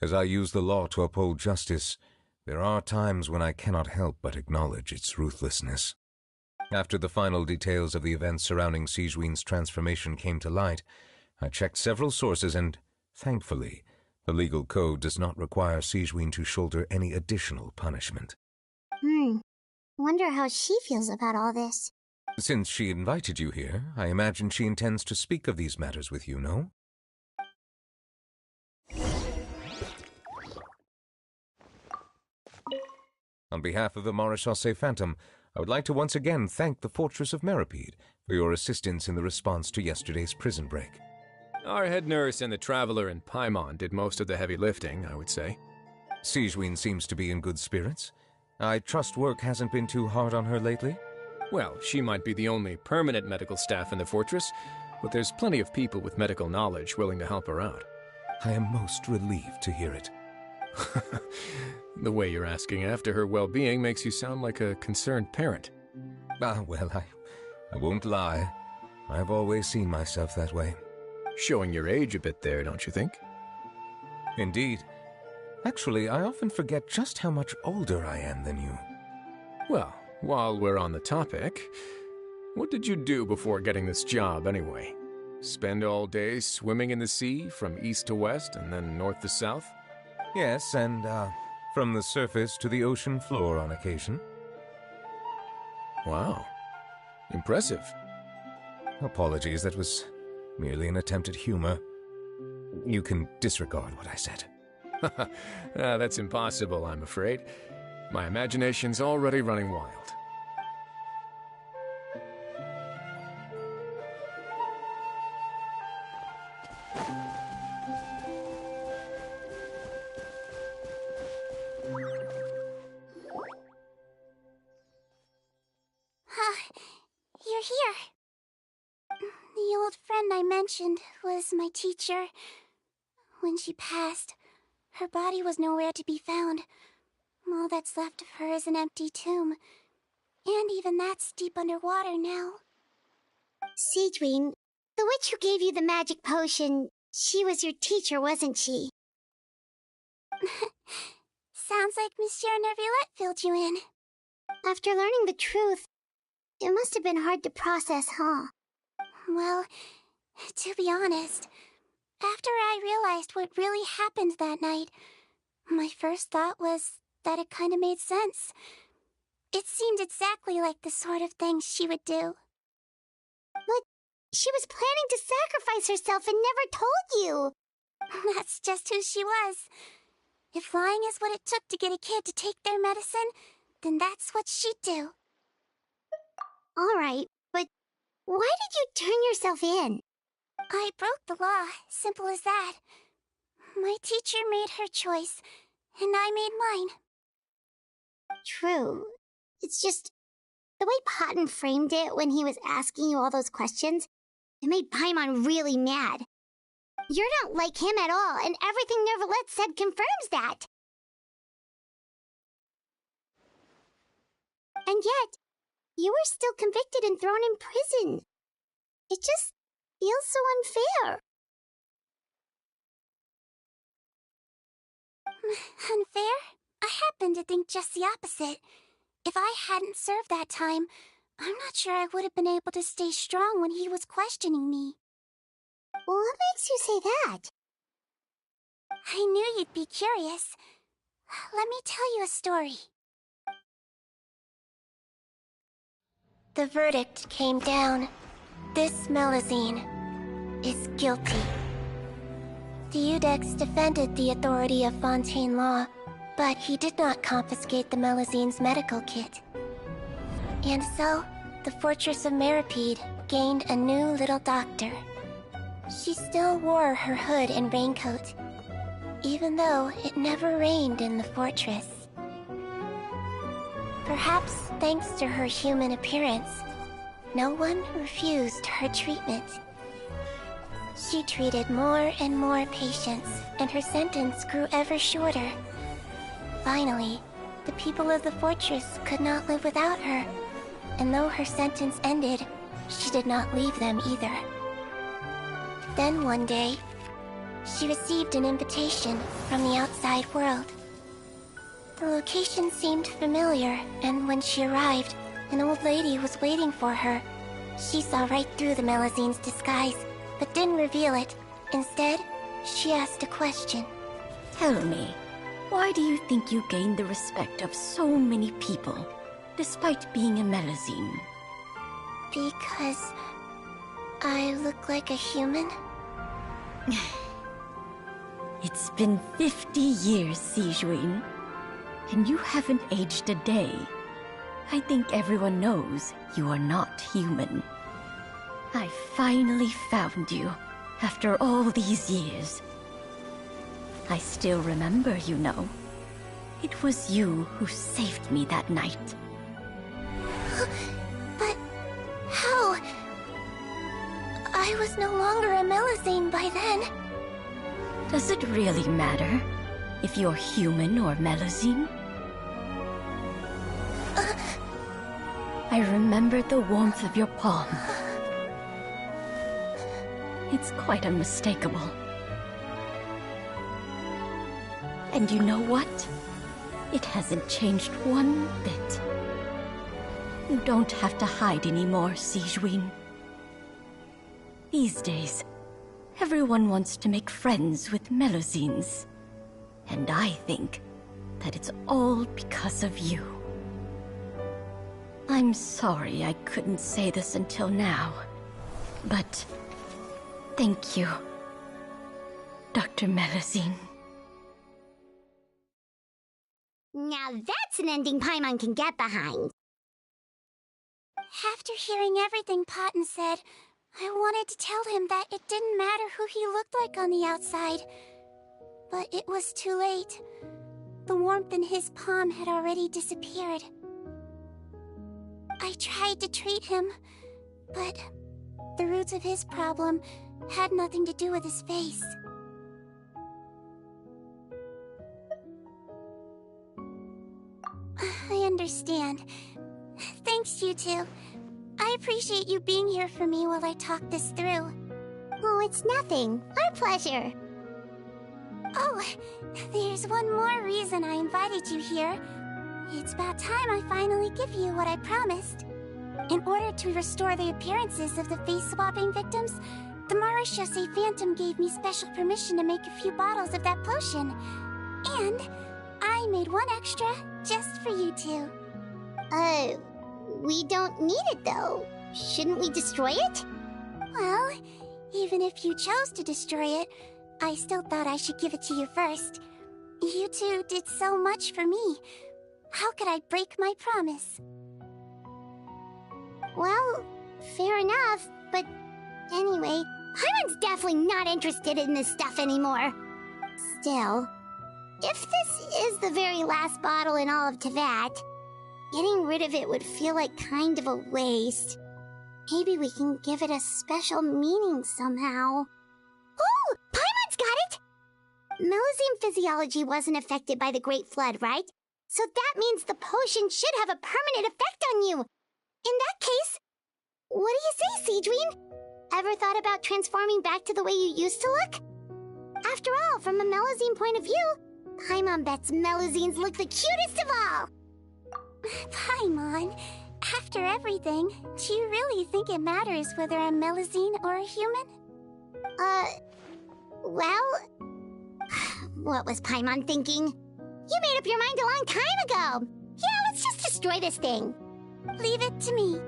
As I use the law to uphold justice, there are times when I cannot help but acknowledge its ruthlessness. After the final details of the events surrounding Sigewinne's transformation came to light, I checked several sources and, thankfully, the legal code does not require Sigewinne to shoulder any additional punishment. Wonder how she feels about all this. Since she invited you here, I imagine she intends to speak of these matters with you, no? On behalf of the Marechaussee Phantom, I would like to once again thank the Fortress of Meripede for your assistance in the response to yesterday's prison break. Our head nurse and the Traveler in Paimon did most of the heavy lifting, I would say. Sigewinne seems to be in good spirits. I trust work hasn't been too hard on her lately? Well, she might be the only permanent medical staff in the fortress, but there's plenty of people with medical knowledge willing to help her out. I am most relieved to hear it. The way you're asking after her well-being makes you sound like a concerned parent. Well, I won't lie. I've always seen myself that way. Showing your age a bit there, don't you think? Indeed. Actually, I often forget just how much older I am than you. Well, while we're on the topic, what did you do before getting this job anyway? Spend all day swimming in the sea from east to west and then north to south? Yes, and from the surface to the ocean floor on occasion. Wow. Impressive. Apologies, that was merely an attempt at humor. You can disregard what I said. That's impossible, I'm afraid. My imagination's already running wild. You're here. The old friend I mentioned was my teacher. When she passed, her body was nowhere to be found. All that's left of her is an empty tomb. And even that's deep underwater now. Sigewinne, the witch who gave you the magic potion, she was your teacher, wasn't she? Sounds like Monsieur Neuvillette filled you in. After learning the truth, it must have been hard to process, huh? Well, to be honest, after I realized what really happened that night, my first thought was that it kind of made sense. It seemed exactly like the sort of thing she would do. But she was planning to sacrifice herself and never told you. That's just who she was. If lying is what it took to get a kid to take their medicine, then that's what she'd do. Alright, but why did you turn yourself in? I broke the law, simple as that. My teacher made her choice, and I made mine. True. It's just the way Potton framed it when he was asking you all those questions, it made Paimon really mad. You're not like him at all, and everything Neverlet said confirms that. And yet, you were still convicted and thrown in prison. It just feels so unfair. Unfair? I happen to think just the opposite. If I hadn't served that time, I'm not sure I would have been able to stay strong when he was questioning me. What makes you say that? I knew you'd be curious. Let me tell you a story. The verdict came down. This Melusine is guilty. The Iudex defended the authority of Fontaine law, but he did not confiscate the Melusine's medical kit. And so, the Fortress of Meripede gained a new little doctor. She still wore her hood and raincoat, even though it never rained in the fortress. Perhaps thanks to her human appearance, no one refused her treatment. She treated more and more patients, and her sentence grew ever shorter. Finally, the people of the fortress could not live without her, and though her sentence ended, she did not leave them either. Then one day, she received an invitation from the outside world. The location seemed familiar, and when she arrived, an old lady was waiting for her. She saw right through the Melusine's disguise, but didn't reveal it. Instead, she asked a question. Tell me, why do you think you gained the respect of so many people, despite being a Melusine? Because I look like a human? It's been 50 years, Sigewinne, and you haven't aged a day. I think everyone knows you are not human. I finally found you, after all these years. I still remember, you know. It was you who saved me that night. But how? I was no longer a Melusine by then. Does it really matter if you're human or Melusine? I remember the warmth of your palm. It's quite unmistakable. And you know what? It hasn't changed one bit. You don't have to hide anymore, Sigewinne. These days, everyone wants to make friends with Melusines. And I think that it's all because of you. I'm sorry I couldn't say this until now, but thank you, Dr. Melusine. Now that's an ending Paimon can get behind. After hearing everything Potton said, I wanted to tell him that it didn't matter who he looked like on the outside. But it was too late. The warmth in his palm had already disappeared. I tried to treat him, but the roots of his problem had nothing to do with his face. I understand. Thanks, you two. I appreciate you being here for me while I talk this through. Oh, it's nothing. Our pleasure. Oh, there's one more reason I invited you here. It's about time I finally give you what I promised. In order to restore the appearances of the face-swapping victims, the Marechaussee Phantom gave me special permission to make a few bottles of that potion. And I made one extra just for you two. We don't need it though. Shouldn't we destroy it? Well, even if you chose to destroy it, I still thought I should give it to you first. You two did so much for me. How could I break my promise? Well, fair enough, but anyway, Paimon's definitely not interested in this stuff anymore. Still, if this is the very last bottle in all of Teyvat, Getting rid of it would feel like kind of a waste. Maybe we can give it a special meaning somehow. Oh! Paimon's got it! Melusine physiology wasn't affected by the Great Flood, right? So that means the potion should have a permanent effect on you. In that case, what do you say, Sigewinne? Ever thought about transforming back to the way you used to look? After all, from a Melusine point of view, Paimon bets Melusines look the cutest of all! Paimon, after everything, do you really think it matters whether I'm Melusine or a human? Well... What was Paimon thinking? You made up your mind a long time ago! Yeah, let's just destroy this thing! Leave it to me.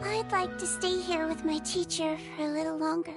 I'd like to stay here with my teacher for a little longer.